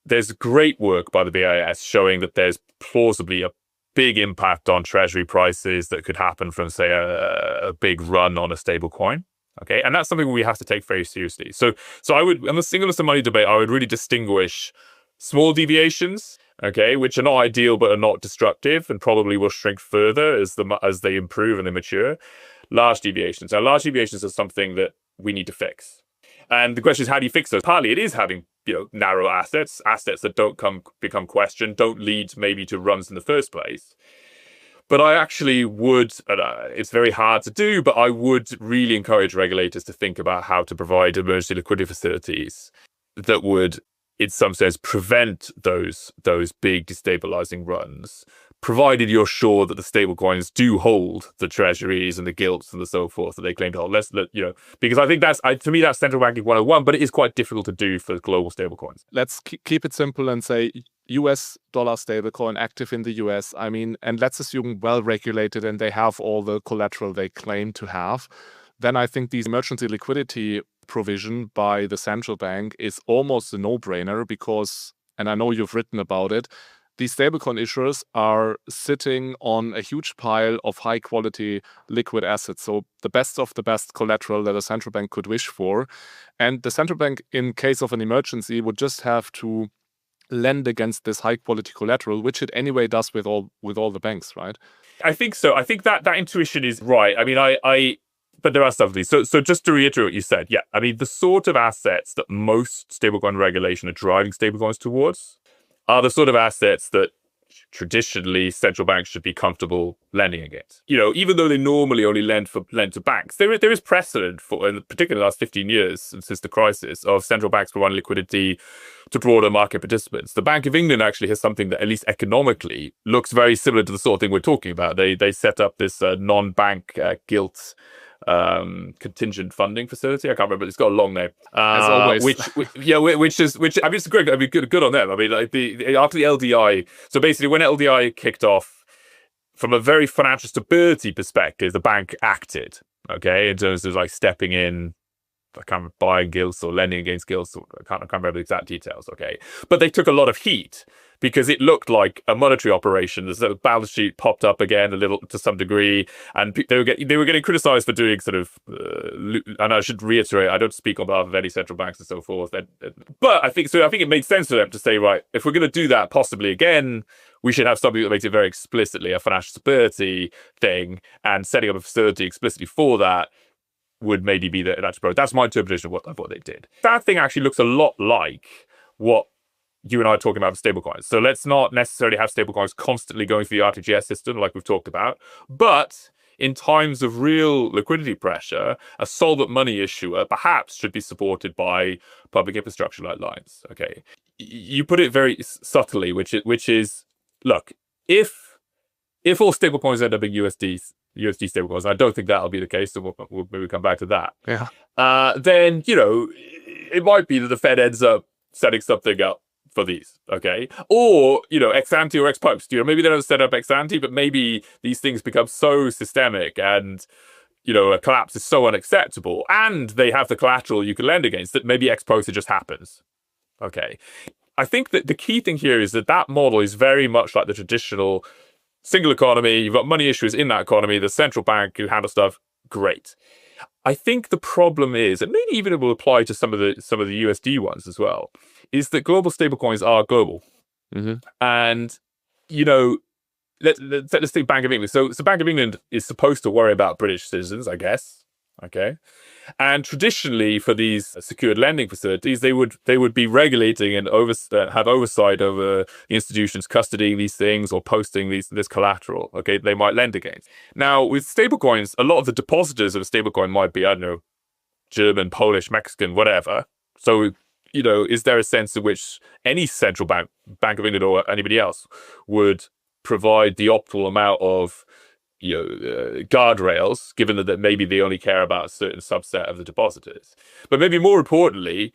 there's great work by the BIS showing that there's plausibly a big impact on treasury prices that could happen from, say, a big run on a stable coin. Okay, and that's something we have to take very seriously. So I would, on the singleness of money debate, I would really distinguish small deviations, okay, which are not ideal but are not destructive and probably will shrink further as they improve and they mature. Large deviations. Now, large deviations are something that we need to fix. And the question is, how do you fix those? Partly it is having narrow assets that don't become questioned, don't lead maybe to runs in the first place. But I actually would, it's very hard to do, but I would really encourage regulators to think about how to provide emergency liquidity facilities that would, in some sense, prevent those big destabilizing runs, provided you're sure that the stablecoins do hold the treasuries and the gilts and the so forth that they claim to hold. Because I think to me, that's central banking 101, but it is quite difficult to do for global stablecoins. Let's keep it simple and say US dollar stablecoin active in the US. I mean, and let's assume well regulated and they have all the collateral they claim to have. Then I think the emergency liquidity provision by the central bank is almost a no-brainer because, and I know you've written about it, these stablecoin issuers are sitting on a huge pile of high-quality liquid assets. So the best of the best collateral that a central bank could wish for. And the central bank, in case of an emergency, would just have to lend against this high quality collateral, which it anyway does with all the banks, right? I think so. I think that intuition is right. I mean, but there are some of these. So just to reiterate what you said, yeah, I mean, the sort of assets that most stablecoin regulation are driving stablecoins towards are the sort of assets that traditionally central banks should be comfortable lending against. Even though they normally only lend to banks, there is precedent for, in particular the last 15 years since the crisis, of central banks providing liquidity to broader market participants. The Bank of England actually has something that, at least economically, looks very similar to the sort of thing we're talking about. They set up this non-bank gilt contingent funding facility. I can't remember. It's got a long name. As always. Which I mean, it's great. I mean, good on them. I mean, like after the LDI. So basically, when LDI kicked off, from a very financial stability perspective, the bank acted. Okay, in terms of like stepping in, I can't remember, buying gilts or lending against gilts. I can't remember the exact details. Okay, but they took a lot of heat because it looked like a monetary operation. The balance sheet popped up again a little to some degree, and they were getting criticised for doing sort of. And I should reiterate, I don't speak on behalf of any central banks and so forth. But I think it made sense for them to say, right, if we're going to do that possibly again, we should have something that makes it very explicitly a financial stability thing, and setting up a facility explicitly for that would maybe be the natural approach. That's my interpretation of what they did. That thing actually looks a lot like what you and I are talking about with stablecoins. So let's not necessarily have stablecoins constantly going through the RTGS system like we've talked about, but in times of real liquidity pressure, a solvent money issuer perhaps should be supported by public infrastructure like lines. Okay, you put it very subtly, which is look, if all stablecoins end up being USD stablecoins, I don't think that'll be the case, so we'll maybe come back to that. Yeah. Then it might be that the Fed ends up setting something up for these, okay? Or, ex ante or ex post. Maybe they don't set up ex ante, but maybe these things become so systemic and, a collapse is so unacceptable, and they have the collateral you can lend against, that maybe ex post it just happens. Okay. I think that the key thing here is that model is very much like the traditional single economy. You've got money issuers in that economy, the central bank who handle stuff. Great. I think the problem is, and maybe even it will apply to some of the USD ones as well, is that global stablecoins are global. Mm-hmm. And, let's take Bank of England. So Bank of England is supposed to worry about British citizens, I guess. Okay. And traditionally, for these secured lending facilities, they would be regulating and have oversight over the institutions custodying these things or posting this collateral. Okay, they might lend against. Now, with stablecoins, a lot of the depositors of a stablecoin might be, I don't know, German, Polish, Mexican, whatever. So, is there a sense in which any central bank, Bank of England or anybody else, would provide the optimal amount of guardrails, given that maybe they only care about a certain subset of the depositors? But maybe more importantly,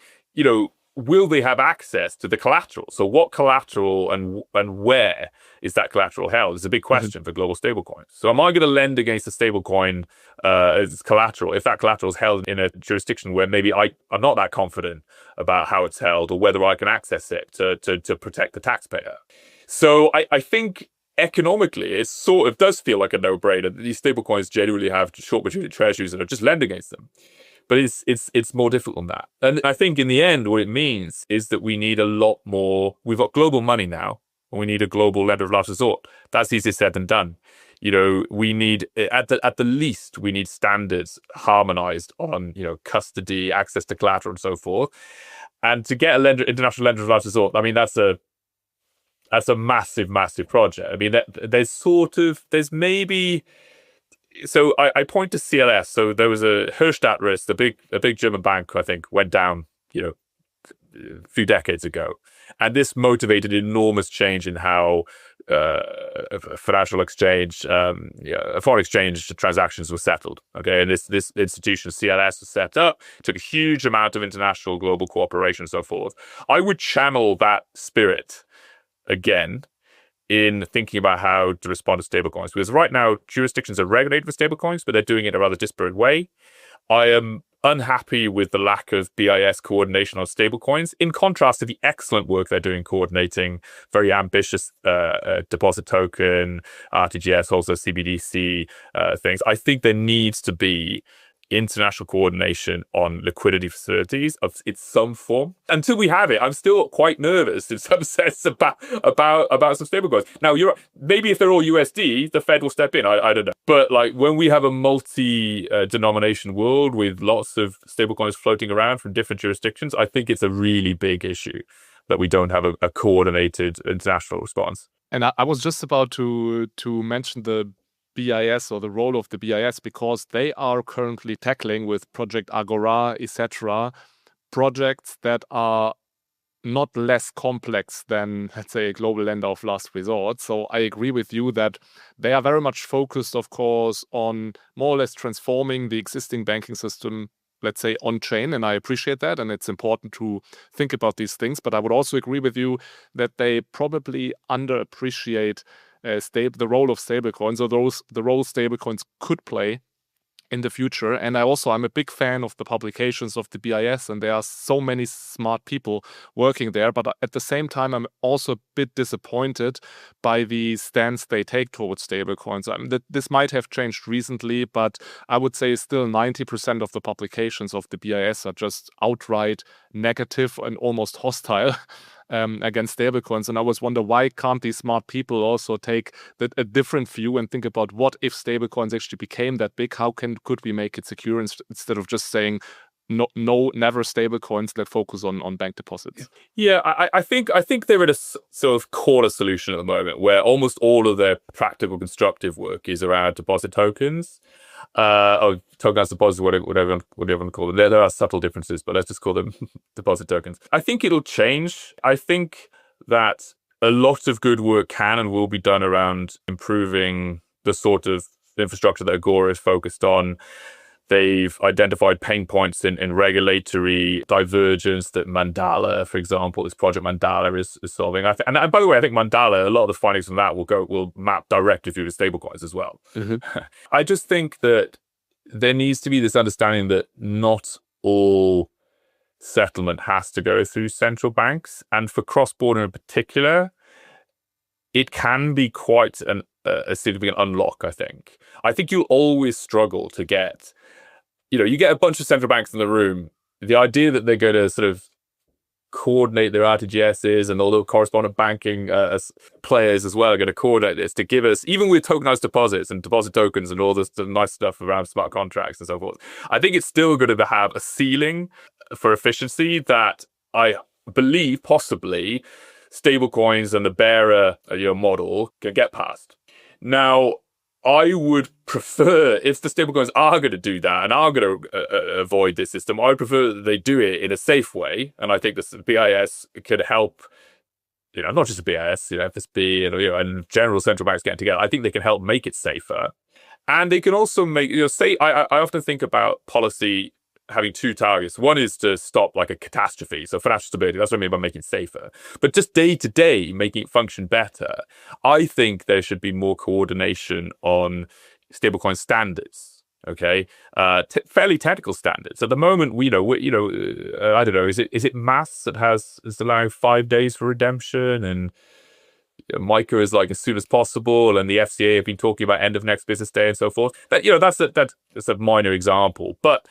will they have access to the collateral? So what collateral and where is that collateral held is a big question for global stablecoins. So am I going to lend against a stablecoin as collateral if that collateral is held in a jurisdiction where maybe I'm not that confident about how it's held or whether I can access it to protect the taxpayer? So I think economically, it sort of does feel like a no-brainer that these stablecoins generally have short maturity treasuries and are just lend against them. But it's more difficult than that. And I think in the end, what it means is that we need a lot more. We've got global money now, and we need a global lender of last resort. That's easier said than done. We need, at the least, we need standards harmonized on, custody, access to collateral, and so forth. And to get international lender of last resort, I mean, that's a massive, massive project. I mean, there's maybe. So I point to CLS. So there was a Herstatt risk, a big German bank, I think, went down, a few decades ago, and this motivated enormous change in how financial exchange, foreign exchange transactions were settled. Okay, and this institution CLS was set up. It took a huge amount of international global cooperation and so forth. I would channel that spirit again in thinking about how to respond to stablecoins. Because right now, jurisdictions are regulated for stablecoins, but they're doing it in a rather disparate way. I am unhappy with the lack of BIS coordination on stablecoins, in contrast to the excellent work they're doing coordinating very ambitious deposit token, RTGS, also CBDC things. I think there needs to be international coordination on liquidity facilities of its some form. Until we have it, I'm still quite nervous in some sense about some stablecoins. Now, maybe if they're all USD, the Fed will step in. I don't know. But like when we have a multi-denomination world with lots of stablecoins floating around from different jurisdictions, I think it's a really big issue that we don't have a coordinated international response. And I was just about to mention the BIS or the role of the BIS, because they are currently tackling with Project Agora, etc., projects that are not less complex than, let's say, a global lender of last resort. So I agree with you that they are very much focused, of course, on more or less transforming the existing banking system, let's say, on-chain, and I appreciate that, and it's important to think about these things. But I would also agree with you that they probably underappreciate the role of stablecoins, or the role stablecoins could play in the future. And I'm a big fan of the publications of the BIS, and there are so many smart people working there. But at the same time, I'm also a bit disappointed by the stance they take towards stablecoins. I mean, this might have changed recently, but I would say still 90% of the publications of the BIS are just outright negative and almost hostile against stablecoins. And I always wonder, why can't these smart people also take a different view and think about what if stablecoins actually became that big? How could we make it secure instead of just saying no, never stablecoins that focus on bank deposits? Yeah, I think they're at a sort of corner solution at the moment where almost all of their practical constructive work is around deposit tokens. Or tokenized deposits, whatever you want to call them. There are subtle differences, but let's just call them deposit tokens. I think it'll change. I think that a lot of good work can and will be done around improving the sort of infrastructure that Agora is focused on. They've identified pain points in regulatory divergence that Mandala, for example, this project Mandala is solving. And by the way, I think Mandala, a lot of the findings from that will map directly through to stablecoins as well. Mm-hmm. I just think that there needs to be this understanding that not all settlement has to go through central banks. And for cross-border in particular, it can be quite a significant unlock, I think. I think you'll always struggle to get... you get a bunch of central banks in the room. The idea that they're going to sort of coordinate their RTGSs and all the correspondent banking players as well are going to coordinate this to give us, even with tokenized deposits and deposit tokens and all this nice stuff around smart contracts and so forth, I think it's still going to have a ceiling for efficiency that I believe possibly stablecoins and the bearer model can get past. Now, I would prefer, if the stablecoins are going to do that and are going to avoid this system, I would prefer that they do it in a safe way. And I think the BIS could help, not just the BIS, FSB and general central banks getting together. I think they can help make it safer. And they can also make, I often think about policy having two targets. One is to stop like a catastrophe, so financial stability. That's what I mean by making it safer. But just day to day, making it function better. I think there should be more coordination on stablecoin standards. Okay, fairly technical standards. At the moment, I don't know. Is it MAS that is allowing 5 days for redemption, and MICA is like as soon as possible, and the FCA have been talking about end of next business day and so forth. But that's a minor example, but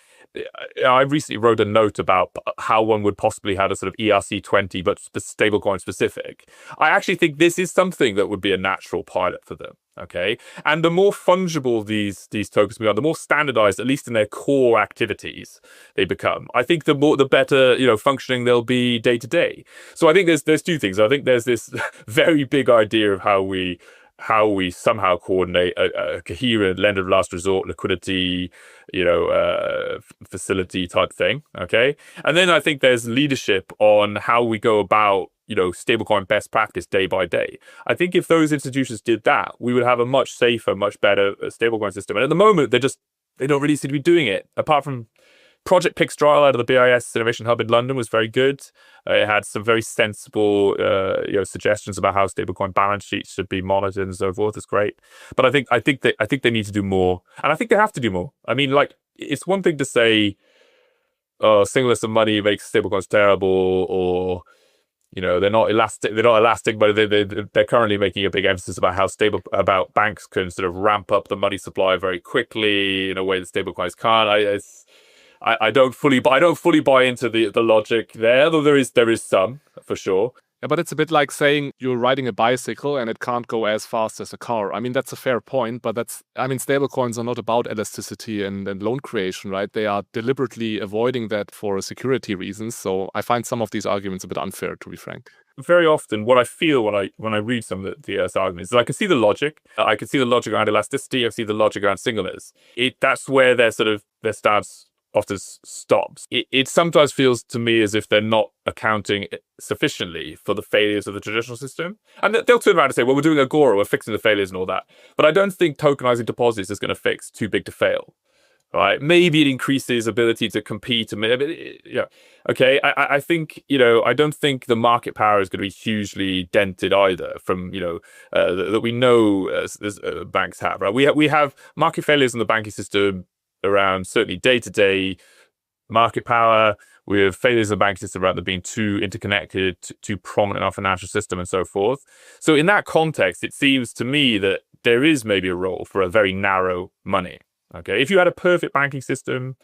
I recently wrote a note about how one would possibly have a sort of ERC20, but stablecoin specific. I actually think this is something that would be a natural pilot for them. Okay, and the more fungible these tokens become, the more standardized, at least in their core activities, they become. I think the better functioning they'll be day to day. So I think there's two things. I think there's this very big idea of how we somehow coordinate a coherent lender of last resort liquidity, facility type thing. Okay. And then I think there's leadership on how we go about, stablecoin best practice day by day. I think if those institutions did that, we would have a much safer, much better stablecoin system. And at the moment, they don't really seem to be doing it. Apart from Project Pixtrial out of the BIS Innovation Hub in London was very good. It had some very sensible, suggestions about how stablecoin balance sheets should be monitored and so forth. It's great, but I think they need to do more, and I think they have to do more. I mean, like, it's one thing to say, "Oh, singleness of money makes stablecoins terrible," or They're not elastic. They're not elastic, but they're currently making a big emphasis about banks can sort of ramp up the money supply very quickly in a way that stablecoins can't. I don't fully buy into the logic there, though there is some for sure. Yeah, but it's a bit like saying you're riding a bicycle and it can't go as fast as a car. I mean, that's a fair point, but stablecoins are not about elasticity and loan creation, right? They are deliberately avoiding that for security reasons. So I find some of these arguments a bit unfair, to be frank. Very often, what I feel when I read some of the arguments is I can see the logic. I can see the logic around elasticity. I see the logic around singleness. That's where their stance often stops. It sometimes feels to me as if they're not accounting sufficiently for the failures of the traditional system. And they'll turn around and say, well, we're doing Agora, we're fixing the failures and all that. But I don't think tokenizing deposits is going to fix too big to fail. Right? Maybe it increases ability to compete. Okay. I think, I don't think the market power is going to be hugely dented either from, that we know as banks have, right? We have market failures in the banking system around certainly day-to-day market power. We have failures in the banking system around them being too interconnected, too prominent in our financial system and so forth. So in that context, it seems to me that there is maybe a role for a very narrow money. Okay, if you had a perfect banking system,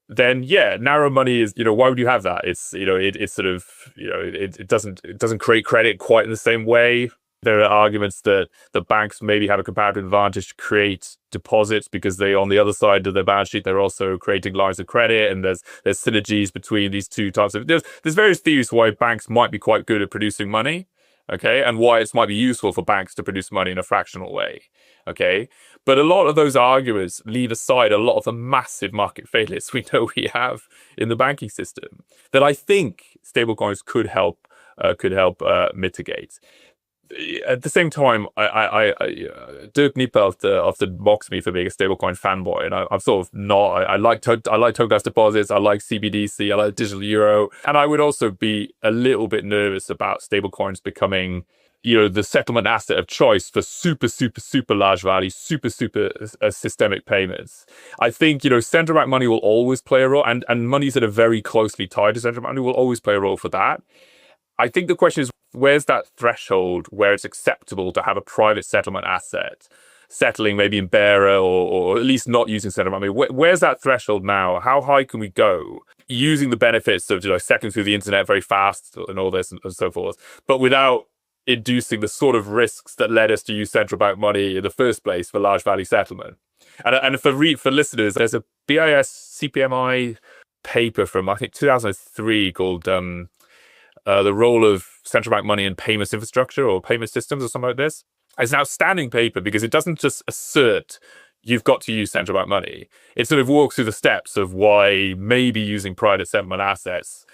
then yeah, narrow money is, why would you have that? It's, it's sort of, it doesn't create credit quite in the same way. There are arguments that the banks maybe have a comparative advantage to create deposits because they, on the other side of their balance sheet, they're also creating lines of credit, and there's synergies between these two types of. There's various theories why banks might be quite good at producing money, okay, and why it might be useful for banks to produce money in a fractional way, okay. But a lot of those arguments leave aside a lot of the massive market failures we know we have in the banking system that I think stablecoins could help mitigate. At the same time, Dirk Niepelt often mocks me for being a stablecoin fanboy, and I'm sort of not. I like tokenized deposits. I like CBDC. I like digital euro, and I would also be a little bit nervous about stablecoins becoming, the settlement asset of choice for super large value, super systemic payments. I think, central bank money will always play a role, and monies that are very closely tied to central bank money will always play a role for that. I think the question is, where's that threshold where it's acceptable to have a private settlement asset settling maybe in bearer or at least not using central bank money? Where's that threshold now? How high can we go using the benefits of settling through the internet very fast and all this and so forth, but without inducing the sort of risks that led us to use central bank money in the first place for large value settlement? And for listeners, there's a BIS CPMI paper from I think 2003 called the role of central bank money in payments infrastructure or payment systems or something like this. It's an outstanding paper because it doesn't just assert you've got to use central bank money. It sort of walks through the steps of why maybe using private settlement assets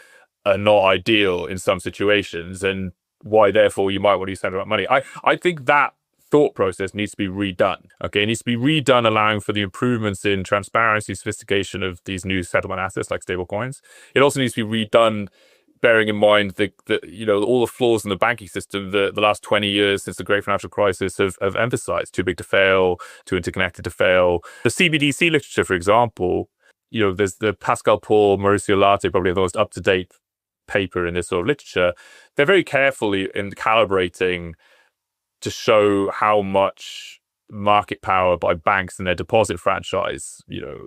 are not ideal in some situations and why therefore you might want to use central bank money. I think that thought process needs to be redone. Okay, it needs to be redone, allowing for the improvements in transparency, sophistication of these new settlement assets like stablecoins. It also needs to be redone bearing in mind that all the flaws in the banking system the last 20 years since the great financial crisis have emphasized: too big to fail, too interconnected to fail. The CBDC literature, for example, there's the Pascal Paul, Mauricio Larte, probably the most up-to-date paper in this sort of literature. They're very carefully in calibrating to show how much market power by banks and their deposit franchise,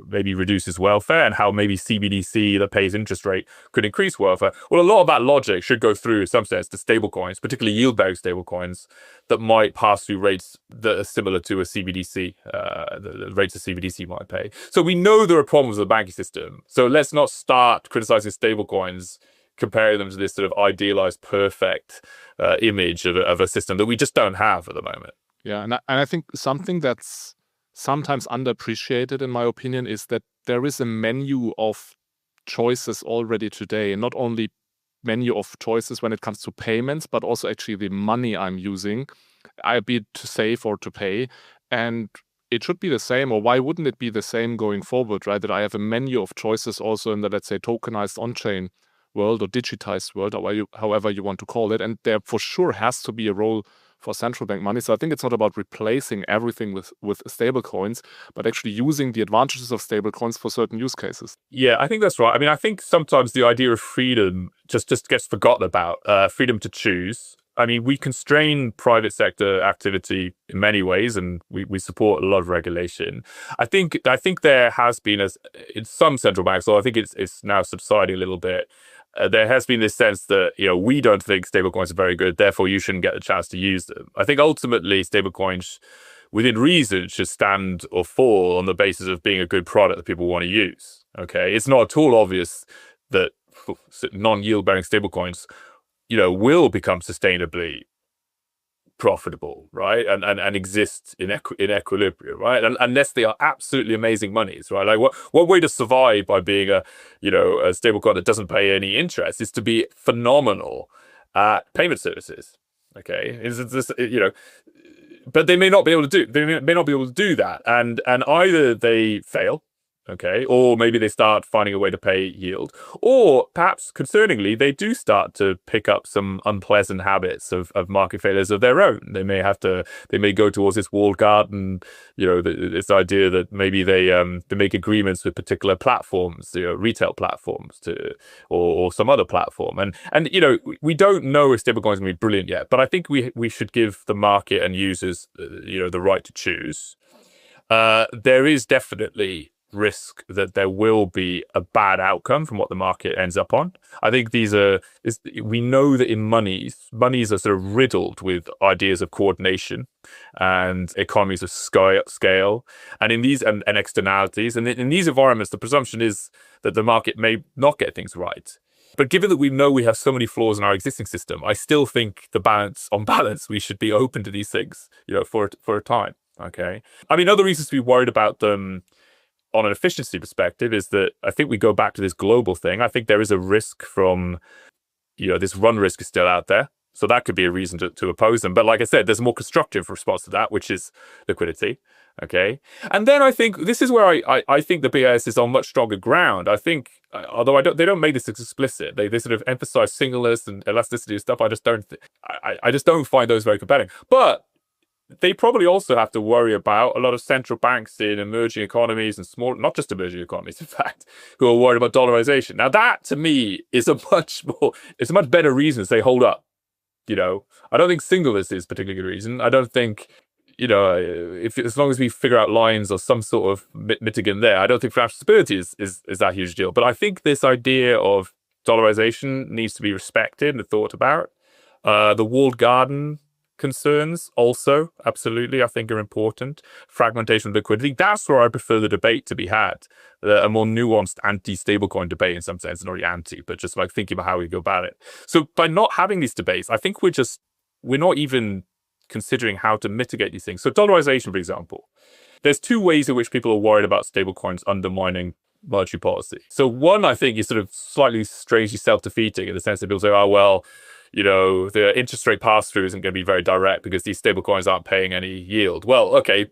maybe reduces welfare, and how maybe CBDC that pays interest rate could increase welfare. Well, a lot of that logic should go through, in some sense, to stablecoins, particularly yield-bearing stablecoins that might pass through rates that are similar to a CBDC, the rates a CBDC might pay. So we know there are problems with the banking system. So let's not start criticizing stablecoins, comparing them to this sort of idealized, perfect image of a system that we just don't have at the moment. Yeah, and I think something that's sometimes underappreciated, in my opinion, is that there is a menu of choices already today. Not only menu of choices when it comes to payments, but also actually the money I'm using, be it to save or to pay. And it should be the same, or why wouldn't it be the same going forward, right? That I have a menu of choices also in the, let's say, tokenized on-chain world or digitized world, or however you want to call it. And there for sure has to be a role for central bank money. So I think it's not about replacing everything with stablecoins, but actually using the advantages of stablecoins for certain use cases. Yeah, I think that's right. I mean, I think sometimes the idea of freedom just gets forgotten about, freedom to choose. I mean, we constrain private sector activity in many ways, and we support a lot of regulation. I think there has been, as in some central banks, although I think it's now subsiding a little bit, there has been this sense that, we don't think stablecoins are very good, therefore you shouldn't get the chance to use them. I think ultimately stablecoins, within reason, should stand or fall on the basis of being a good product that people want to use. Okay, it's not at all obvious that non-yield bearing stablecoins, will become sustainably profitable, right, and exist in equilibrium, right, unless they are absolutely amazing monies, right? Like what way to survive by being a stablecoin that doesn't pay any interest is to be phenomenal at payment services. Okay, is this, but they may not be able to do that, and either they fail, okay, or maybe they start finding a way to pay yield, or perhaps concerningly, they do start to pick up some unpleasant habits of market failures of their own. They may go towards this walled garden, this idea that maybe they make agreements with particular platforms, retail platforms, or some other platform, and we don't know if stablecoins are going to be brilliant yet, but I think we should give the market and users the right to choose. There is definitely risk that there will be a bad outcome from what the market ends up on. I think we know that in monies are sort of riddled with ideas of coordination and economies of scale, and in these and externalities, and in these environments, the presumption is that the market may not get things right. But given that we know we have so many flaws in our existing system, I still think on balance, we should be open to these things, for a time. Okay. I mean, other reasons to be worried about them on an efficiency perspective is that I think we go back to this global thing. I think there is a risk from, this run risk is still out there. So that could be a reason to oppose them. But like I said, there's a more constructive response to that, which is liquidity. Okay. And then I think this is where I think the BIS is on much stronger ground. I think, although they don't make this explicit, they sort of emphasize singleness and elasticity and stuff. I just don't find those very compelling. But they probably also have to worry about a lot of central banks in emerging economies and not just emerging economies, in fact, who are worried about dollarization. Now, that to me is it's a much better reason to say, hold up. I don't think singleness is a particularly good reason. I don't think, as long as we figure out lines or some sort of mitigant there, I don't think financial stability is that huge deal. But I think this idea of dollarization needs to be respected and thought about. The walled garden concerns also, absolutely, I think are important. Fragmentation of liquidity, that's where I prefer the debate to be had. A more nuanced anti-stablecoin debate in some sense, not really anti, but just like thinking about how we go about it. So by not having these debates, I think we're not even considering how to mitigate these things. So dollarization, for example, there's two ways in which people are worried about stablecoins undermining monetary policy. So one, I think, is sort of slightly strangely self-defeating in the sense that people say, oh, well, the interest rate pass-through isn't going to be very direct because these stablecoins aren't paying any yield. Well, okay,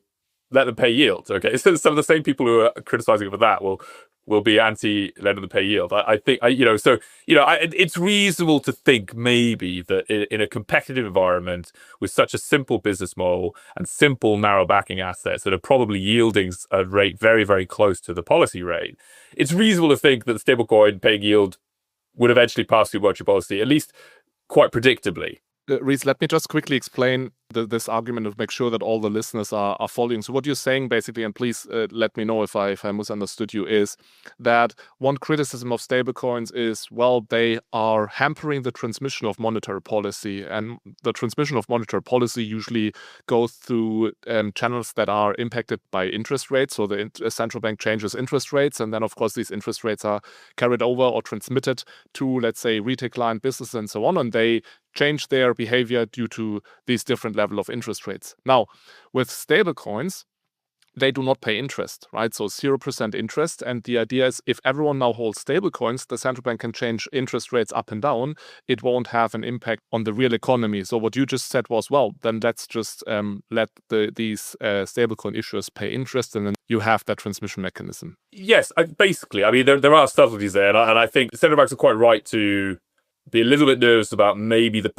let them pay yield. Okay, so some of the same people who are criticizing for that will be anti-letting them pay yield. I think, it's reasonable to think maybe that in a competitive environment with such a simple business model and simple narrow backing assets that are probably yielding a rate very, very close to the policy rate, it's reasonable to think that the stablecoin paying yield would eventually pass through monetary policy, at least quite predictably. Rhys, let me just quickly explain this argument and make sure that all the listeners are following. So what you're saying basically, and please let me know if I misunderstood you, is that one criticism of stablecoins is, well, they are hampering the transmission of monetary policy. And the transmission of monetary policy usually goes through channels that are impacted by interest rates. So the central bank changes interest rates. And then, of course, these interest rates are carried over or transmitted to, let's say, retail client business and so on. And they change their behavior due to these different level of interest rates. Now, with stablecoins, they do not pay interest, right? So 0% interest. And the idea is if everyone now holds stablecoins, the central bank can change interest rates up and down. It won't have an impact on the real economy. So what you just said was, well, then let's just let these stablecoin issuers pay interest, and then you have that transmission mechanism. Yes, basically. I mean, there are subtleties there. And I think central banks are quite right to be a little bit nervous about maybe the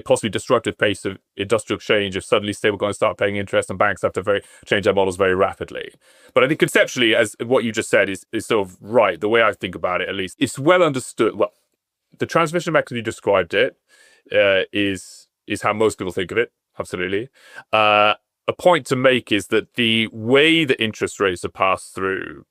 possibly destructive pace of industrial change if suddenly stablecoins start paying interest and banks have to change their models very rapidly. But I think conceptually, as what you just said is sort of right. The way I think about it, at least, it's well understood. Well, the transmission mechanism you described is how most people think of it. Absolutely. A point to make is that the way that interest rates are passed through,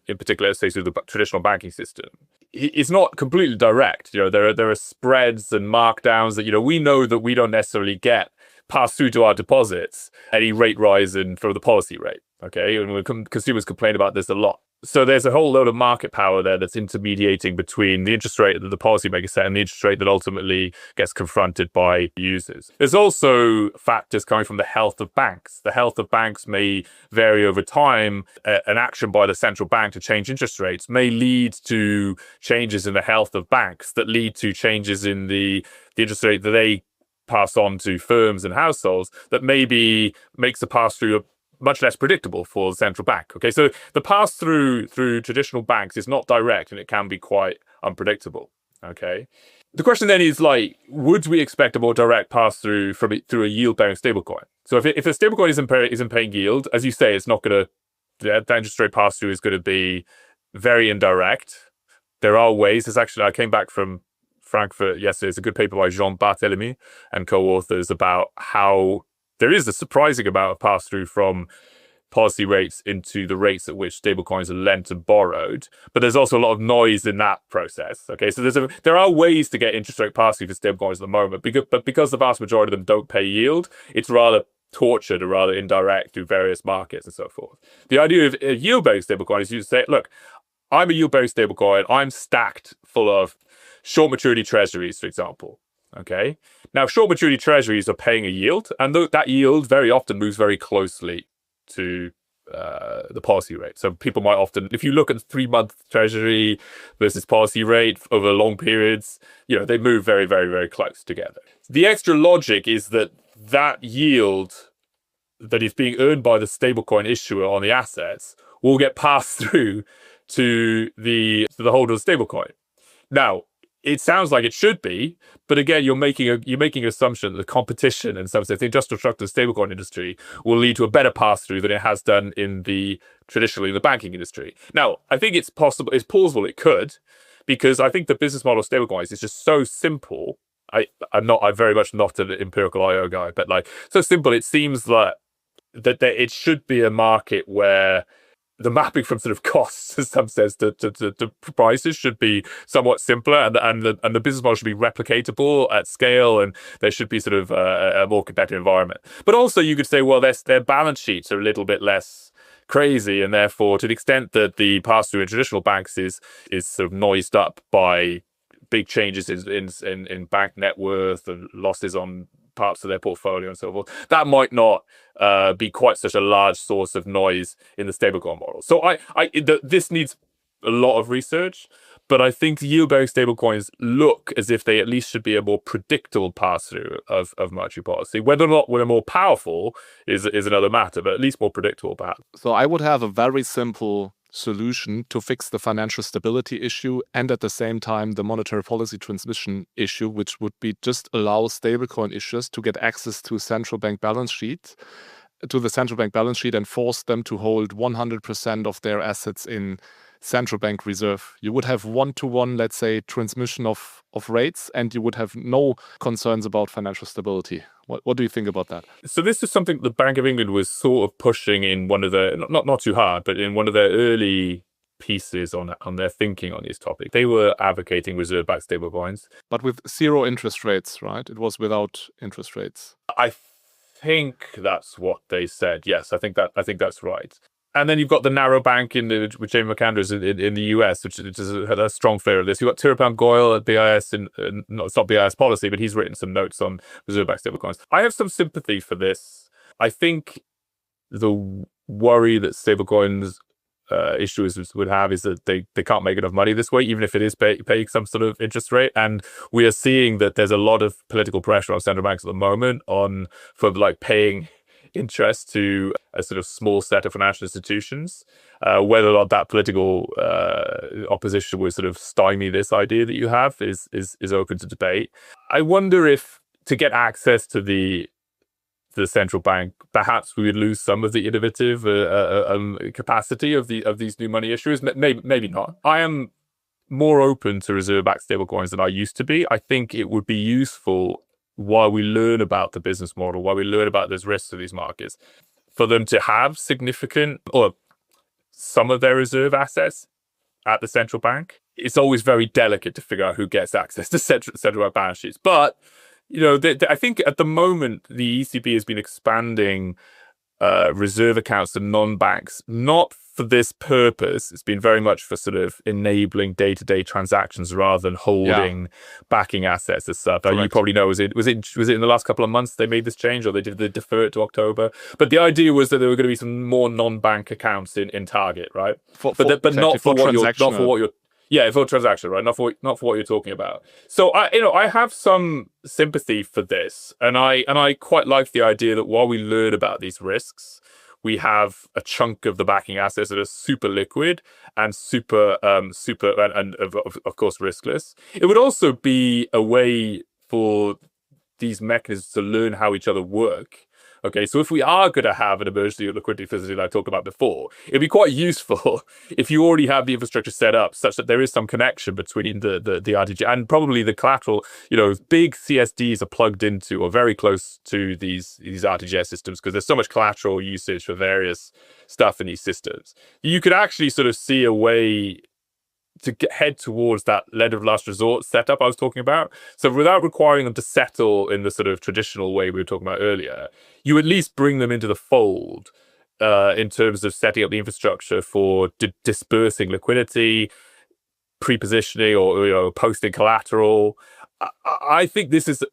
in particular, say through the traditional banking system, is not completely direct. There are spreads and markdowns that we know that we don't necessarily get passed through to our deposits any rate rise for the policy rate. Okay, and consumers complain about this a lot. So there's a whole load of market power there that's intermediating between the interest rate that the policymakers set and the interest rate that ultimately gets confronted by users. There's also factors coming from the health of banks. The health of banks may vary over time. An action by the central bank to change interest rates may lead to changes in the health of banks that lead to changes in the interest rate that they pass on to firms and households that maybe makes the pass-through much less predictable for the central bank. Okay, so the pass-through through traditional banks is not direct and it can be quite unpredictable. Okay, the question then is would we expect a more direct pass-through through a yield-bearing stablecoin? So if a stablecoin isn't paying yield, as you say, it's not going to, the interest rate pass-through is going to be very indirect. There are ways. I came back from Frankfurt yesterday. It's a good paper by Jean Barthélemy and co-authors about how there is a surprising amount of pass-through from policy rates into the rates at which stablecoins are lent and borrowed. But there's also a lot of noise in that process. Okay, so there are ways to get interest rate pass-through for stablecoins at the moment, but because the vast majority of them don't pay yield, it's rather tortured or rather indirect through various markets and so forth. The idea of a yield-bearing stablecoin is you say, look, I'm a yield-bearing stablecoin. I'm stacked full of short maturity treasuries, for example. Okay. Now, short maturity treasuries are paying a yield, and that yield very often moves very closely to the policy rate. So people might often, if you look at 3-month treasury versus policy rate over long periods, they move very, very, very close together. The extra logic is that yield that is being earned by the stablecoin issuer on the assets will get passed through to the holder of the stablecoin. Now, it sounds like it should be, but again, you're making an assumption that the competition and some sense, the industrial structure of the stablecoin industry will lead to a better pass-through than it has done traditionally in the banking industry. Now, I think it's plausible it could, because I think the business model of stablecoins is just so simple. I'm very much not an empirical IO guy, but so simple. It seems that it should be a market where the mapping from sort of costs, in some sense, to prices should be somewhat simpler, and the business model should be replicatable at scale, and there should be sort of a more competitive environment. But also, you could say, well, their balance sheets are a little bit less crazy, and therefore, to the extent that the pass-through in traditional banks is sort of noised up by big changes in bank net worth and losses on parts of their portfolio and so forth, that might not be quite such a large source of noise in the stablecoin model. So this needs a lot of research, but I think yield-bearing stablecoins look as if they at least should be a more predictable pass-through of monetary policy. Whether or not we're more powerful is another matter, but at least more predictable, perhaps. So I would have a very simple solution to fix the financial stability issue and at the same time the monetary policy transmission issue, which would be just allow stablecoin issuers to get access to the central bank balance sheet and force them to hold 100% of their assets in central bank reserve. You would have one-to-one, let's say, transmission of rates, and you would have no concerns about financial stability. What do you think about that? So this is something the Bank of England was sort of pushing in one of their, not too hard, but in one of their early pieces on their thinking on this topic. They were advocating reserve-backed stablecoins. But with zero interest rates, right? It was without interest rates. I think that's what they said. Yes, I think that's right. And then you've got the narrow bank with Jamie McAndrews in the US, which has had a strong flavour of this. You've got Tirupam Goyal at BIS, it's not BIS policy, but he's written some notes on reserve-backed stablecoins. I have some sympathy for this. I think the worry that stablecoins issuers would have is that they can't make enough money this way, even if it is paying some sort of interest rate. And we are seeing that there's a lot of political pressure on central banks at the moment for paying interest to a sort of small set of financial institutions. Whether or not that political opposition would sort of stymie this idea that you have is open to debate. I wonder if to get access to the central bank, perhaps we would lose some of the innovative capacity of these new money issuers. Maybe not. I am more open to reserve-backed stablecoins than I used to be. I think it would be useful while we learn about the business model, while we learn about those risks of these markets, for them to have significant or some of their reserve assets at the central bank. It's always very delicate to figure out who gets access to central bank balance sheets. But, I think at the moment, the ECB has been expanding reserve accounts to non-banks, not for this purpose. It's been very much for sort of enabling day-to-day transactions rather than holding backing assets as such. You probably know, was it in the last couple of months they made this change, or they defer it to October? But the idea was that there were going to be some more non-bank accounts in Target, right? But not for what you're yeah, for transaction, right? Not for what you're talking about. So I have some sympathy for this, and I quite like the idea that while we learn about these risks, we have a chunk of the backing assets that are super liquid and super and of course riskless. It would also be a way for these mechanisms to learn how each other work. Okay, so if we are going to have an emergency liquidity facility that I talked about before, it'd be quite useful if you already have the infrastructure set up such that there is some connection between the RTG and probably the collateral. Big CSDs are plugged into or very close to these RTGS systems because there's so much collateral usage for various stuff in these systems. You could actually sort of see a way to head towards that lead of last resort setup I was talking about. So without requiring them to settle in the sort of traditional way we were talking about earlier, you at least bring them into the fold in terms of setting up the infrastructure for dispersing liquidity, pre-positioning or posting collateral. I think this is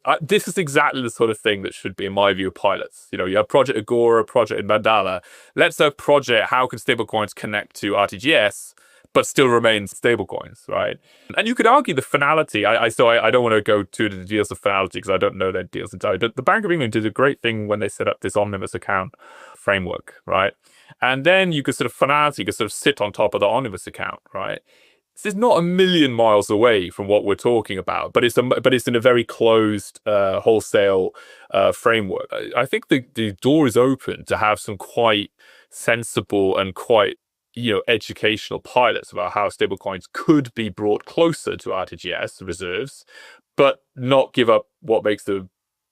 exactly the sort of thing that should be, in my view, pilots. You have Project Agora, Project Mandala. Let's have Project how can stablecoins connect to RTGS but still remain stablecoins, right? And you could argue the finality. I don't want to go to the deals of finality because I don't know their deals entirely. But the Bank of England did a great thing when they set up this omnibus account framework, right? And then you could sort of finality could sort of sit on top of the omnibus account, right? This is not a million miles away from what we're talking about, but it's in a very closed wholesale framework. I think the door is open to have some quite sensible and quite educational pilots about how stablecoins could be brought closer to RTGS reserves, but not give up what makes them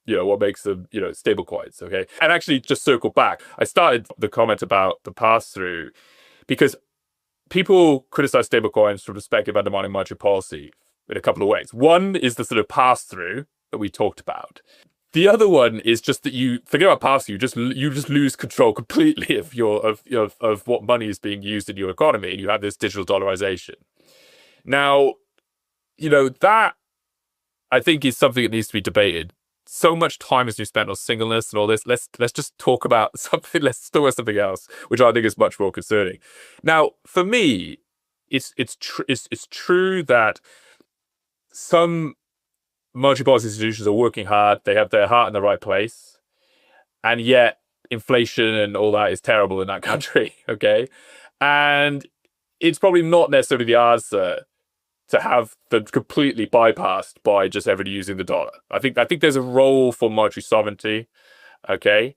stablecoins. Okay, and actually, just circle back. I started the comment about the pass-through because people criticize stablecoins from the perspective of undermining monetary policy in a couple of ways. One is the sort of pass-through that we talked about. The other one is just that you forget about pass-through. You just lose control completely of what money is being used in your economy, and you have this digital dollarization. Now, that I think is something that needs to be debated. So much time has been spent on singleness and all this. Let's just talk about something. Let's talk about something else, which I think is much more concerning. Now, for me, it's true that some monetary policy institutions are working hard. They have their heart in the right place. And yet inflation and all that is terrible in that country. Okay. And it's probably not necessarily the answer to have them completely bypassed by just everybody using the dollar. I think there's a role for monetary sovereignty. Okay.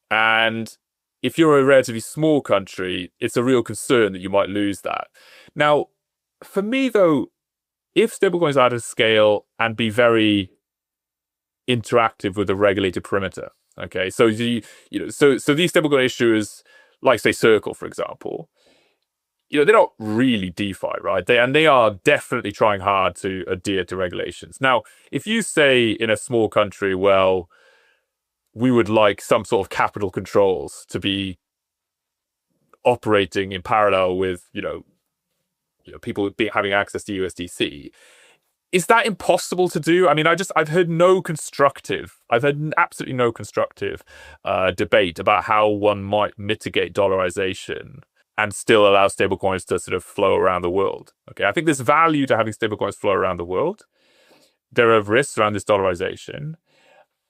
And if you're a relatively small country, it's a real concern that you might lose that. Now, for me, though, if stablecoins are to scale and be very interactive with the regulated perimeter, okay, so these stablecoin issuers, like say Circle, for example, they're not really DeFi, right? They are definitely trying hard to adhere to regulations. Now, if you say in a small country, well, we would like some sort of capital controls to be operating in parallel with people having access to USDC. Is that impossible to do? I mean, I've heard absolutely no constructive debate about how one might mitigate dollarization and still allow stablecoins to sort of flow around the world. Okay, I think there's value to having stablecoins flow around the world. There are risks around this dollarization.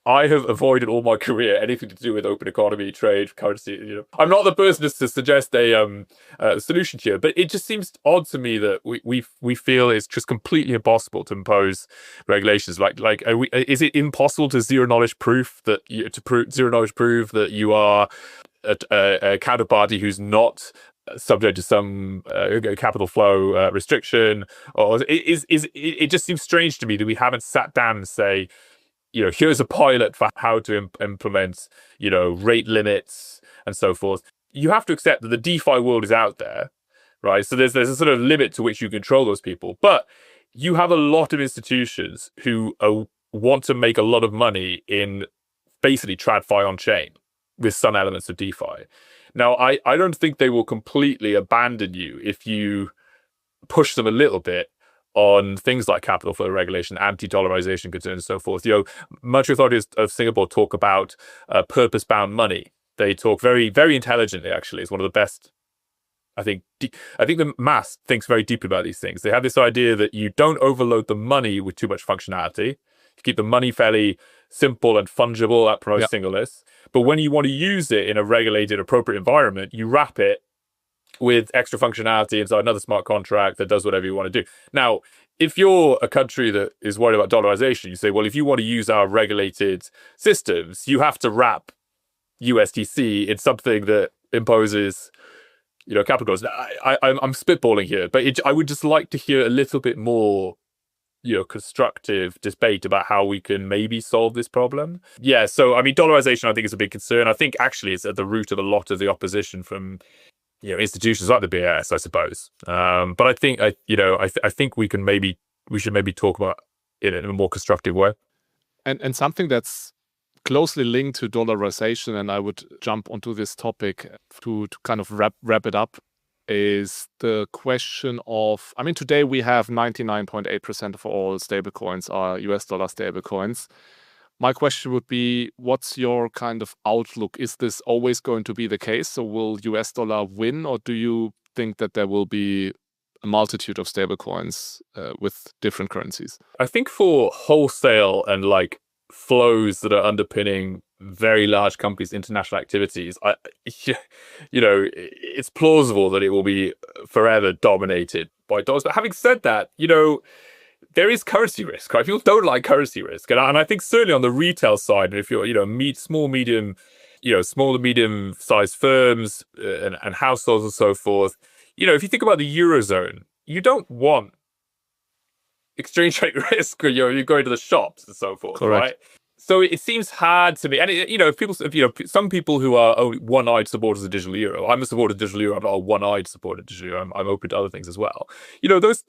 I have avoided all my career anything to do with open economy, trade, currency. I'm not the person to suggest a solution here, but it just seems odd to me that we feel it's just completely impossible to impose regulations. Is it impossible to zero knowledge proof that zero knowledge prove that you are a counterparty who's not subject to some capital flow restriction? Or it just seems strange to me that we haven't sat down and say, here's a pilot for how to implement, rate limits and so forth. You have to accept that the DeFi world is out there, right? So there's a sort of limit to which you control those people. But you have a lot of institutions who want to make a lot of money in basically TradFi on chain with some elements of DeFi. Now, I don't think they will completely abandon you if you push them a little bit on things like capital flow regulation, anti-dollarization concerns, and so forth. Monetary authorities of Singapore talk about purpose-bound money. They talk very, very intelligently. Actually, it's one of the best. I think the mass thinks very deeply about these things. They have this idea that you don't overload the money with too much functionality. You keep the money fairly simple and fungible. That promotes singleness. But when you want to use it in a regulated, appropriate environment, you wrap it with extra functionality inside another smart contract that does whatever you want to do. Now, if you're a country that is worried about dollarization, you say, well, if you want to use our regulated systems, you have to wrap USDC in something that imposes, capital costs. I'm spitballing here, but I would just like to hear a little bit more, constructive debate about how we can maybe solve this problem. Yeah, so, dollarization, I think, is a big concern. I think, actually, it's at the root of a lot of the opposition from institutions like the BIS, I suppose. But I think I think we should maybe talk about it in a more constructive way. And something that's closely linked to dollarization, and I would jump onto this topic to kind of wrap it up, is the question of, today we have 99.8% of all stablecoins are US dollar stablecoins. My question would be, what's your kind of outlook? Is this always going to be the case? So will US dollar win, or do you think that there will be a multitude of stablecoins with different currencies? I think for wholesale and flows that are underpinning very large companies' international activities, it's plausible that it will be forever dominated by dollars. But having said that, there is currency risk, right? People don't like currency risk. And I think certainly on the retail side, if you're, small to medium-sized firms and households and so forth, if you think about the Eurozone, you don't want exchange rate risk when you're going to the shops and so forth, Correct. Right? So it seems hard to me. And, some people who are only one-eyed supporters of digital euro, I'm a supporter of digital euro, I'm not a one-eyed supporter of digital euro, I'm open to other things as well. Those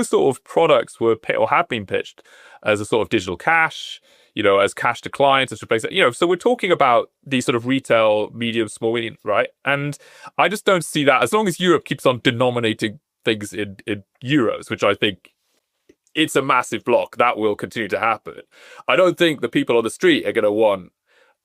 sort of products were or have been pitched as a sort of digital cash, as cash to clients, as replace it. So we're talking about these sort of retail, medium, small, medium, right? And I just don't see that, as long as Europe keeps on denominating things in euros, which I think it's a massive block, that will continue to happen. I don't think the people on the street are going to want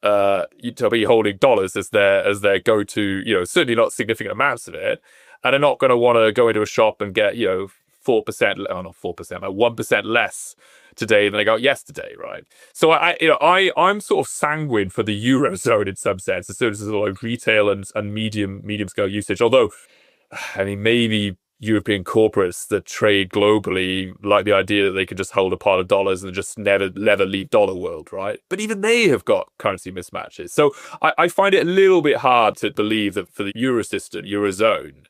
to be holding dollars as their go-to, certainly not significant amounts of it. And they're not going to want to go into a shop and get, 4%, not 4%, 1% less today than they got yesterday, right? So I'm sort of sanguine for the Eurozone in some sense, as soon as there's retail and medium scale usage. Although, maybe European corporates that trade globally like the idea that they could just hold a pile of dollars and just never leave dollar world, right? But even they have got currency mismatches. So I find it a little bit hard to believe that for the Eurozone,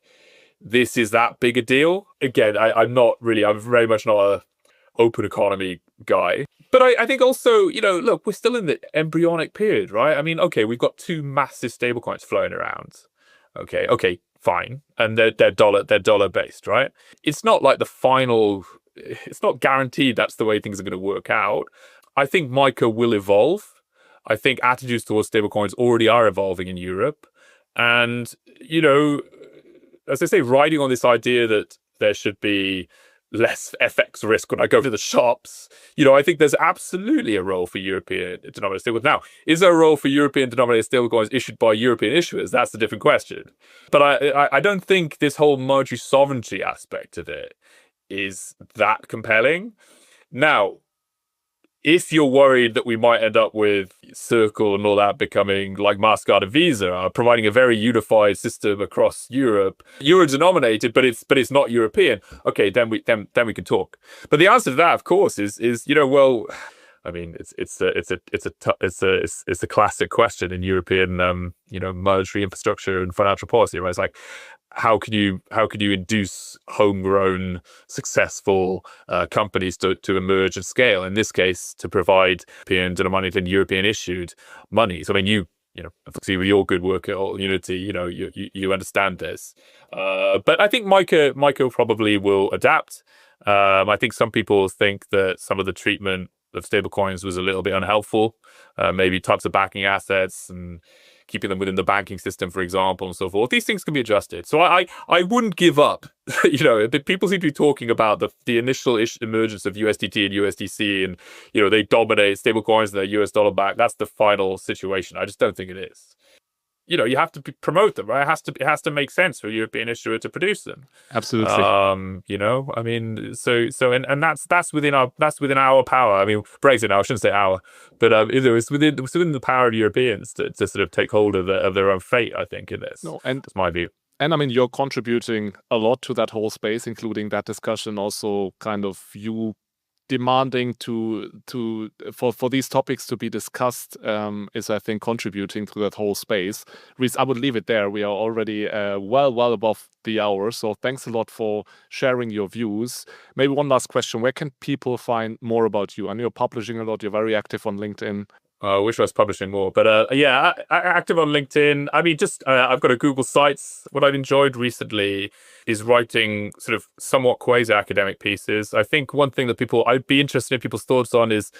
this is that big a deal. Again, I'm very much not a open economy guy. But I think also, look, we're still in the embryonic period, right? Okay, we've got two massive stablecoins flowing around. Okay, fine. And they're dollar based, right? It's not like it's not guaranteed that's the way things are going to work out. I think MiCA will evolve. I think attitudes towards stablecoins already are evolving in Europe. And, as I say, riding on this idea that there should be less FX risk when I go to the shops, I think there's absolutely a role for European denominated stablecoins. Now, is there a role for European denominated stablecoins issued by European issuers? That's a different question. But I don't think this whole monetary sovereignty aspect of it is that compelling. Now, if you're worried that we might end up with Circle and all that becoming like MasterCard and Visa, providing a very unified system across Europe, euro-denominated, but it's not European, okay, then we can talk. But the answer to that, of course, is well, I mean, it's a classic question in European monetary infrastructure and financial policy, right? It's like, how can you induce homegrown, successful companies to emerge and scale? In this case, to provide European denominated and European issued money. So I mean, you obviously with your good work at Unity, you understand this. But I think Micah probably will adapt. I think some people think that some of the treatment of stablecoins was a little bit unhelpful. Maybe types of backing assets and keeping them within the banking system, for example, and so forth. These things can be adjusted. So I wouldn't give up. People seem to be talking about the initial emergence of USDT and USDC, and they dominate stablecoins and they're US dollar backed. That's the final situation. I just don't think it is. You have to promote them, right? It has to make sense for a European issuer to produce them. Absolutely. I mean, and that's within our power. I mean, Brexit now, I shouldn't say our, but it's within the power of Europeans to sort of take hold of their own fate, I think, in this. No, and that's my view. And I mean, you're contributing a lot to that whole space, including that discussion, also kind of you demanding for these topics to be discussed is, I think, contributing to that whole space. Rhys, I would leave it there. We are already well above the hour, so thanks a lot for sharing your views. Maybe one last question: where can people find more about you? I know you're publishing a lot. You're very active on LinkedIn. I wish I was publishing more, but yeah, active on LinkedIn. I mean, just I've got a Google Sites. What I've enjoyed recently is writing sort of somewhat quasi-academic pieces. I think one thing that I'd be interested in people's thoughts on is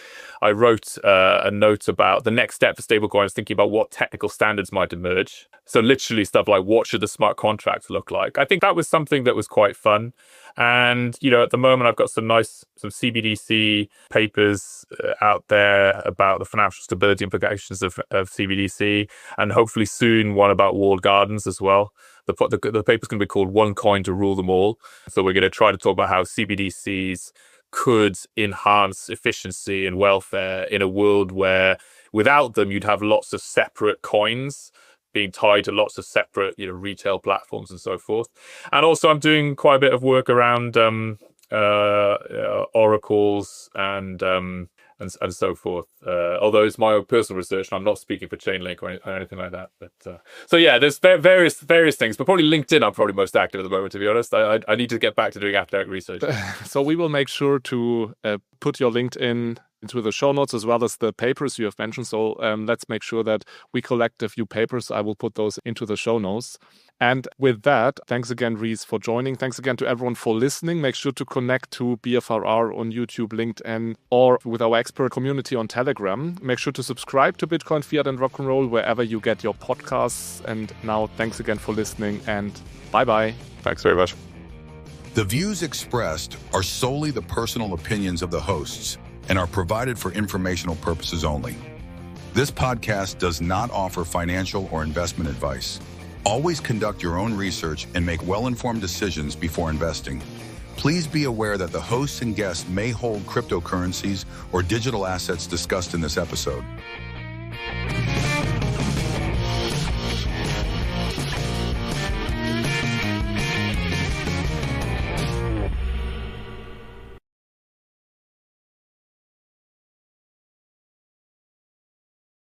I wrote a note about the next step for stablecoins, thinking about what technical standards might emerge. So literally stuff like, what should the smart contracts look like? I think that was something that was quite fun. And, at the moment, I've got some CBDC papers out there about the financial stability implications of CBDC, and hopefully soon one about walled gardens as well. The paper's going to be called One Coin to Rule Them All. So we're going to try to talk about how CBDCs could enhance efficiency and welfare in a world where without them, you'd have lots of separate coins being tied to lots of separate, retail platforms and so forth. And also I'm doing quite a bit of work around oracles and so forth. Although it's my own personal research, and I'm not speaking for Chainlink or anything like that. But so yeah, there's various things, but probably LinkedIn I'm probably most active at the moment, to be honest. I need to get back to doing academic research. So we will make sure to put your LinkedIn into the show notes as well as the papers you have mentioned. So let's make sure that we collect a few papers. I will put those into the show notes. And with that, thanks again, Rhys, for joining. Thanks again to everyone for listening. Make sure to connect to BFRR on YouTube, LinkedIn, or with our expert community on Telegram. Make sure to subscribe to Bitcoin, Fiat, and Rock'n'Roll wherever you get your podcasts. And now, thanks again for listening, and bye-bye. Thanks very much. The views expressed are solely the personal opinions of the hosts and are provided for informational purposes only. This podcast does not offer financial or investment advice. Always conduct your own research and make well-informed decisions before investing. Please be aware that the hosts and guests may hold cryptocurrencies or digital assets discussed in this episode.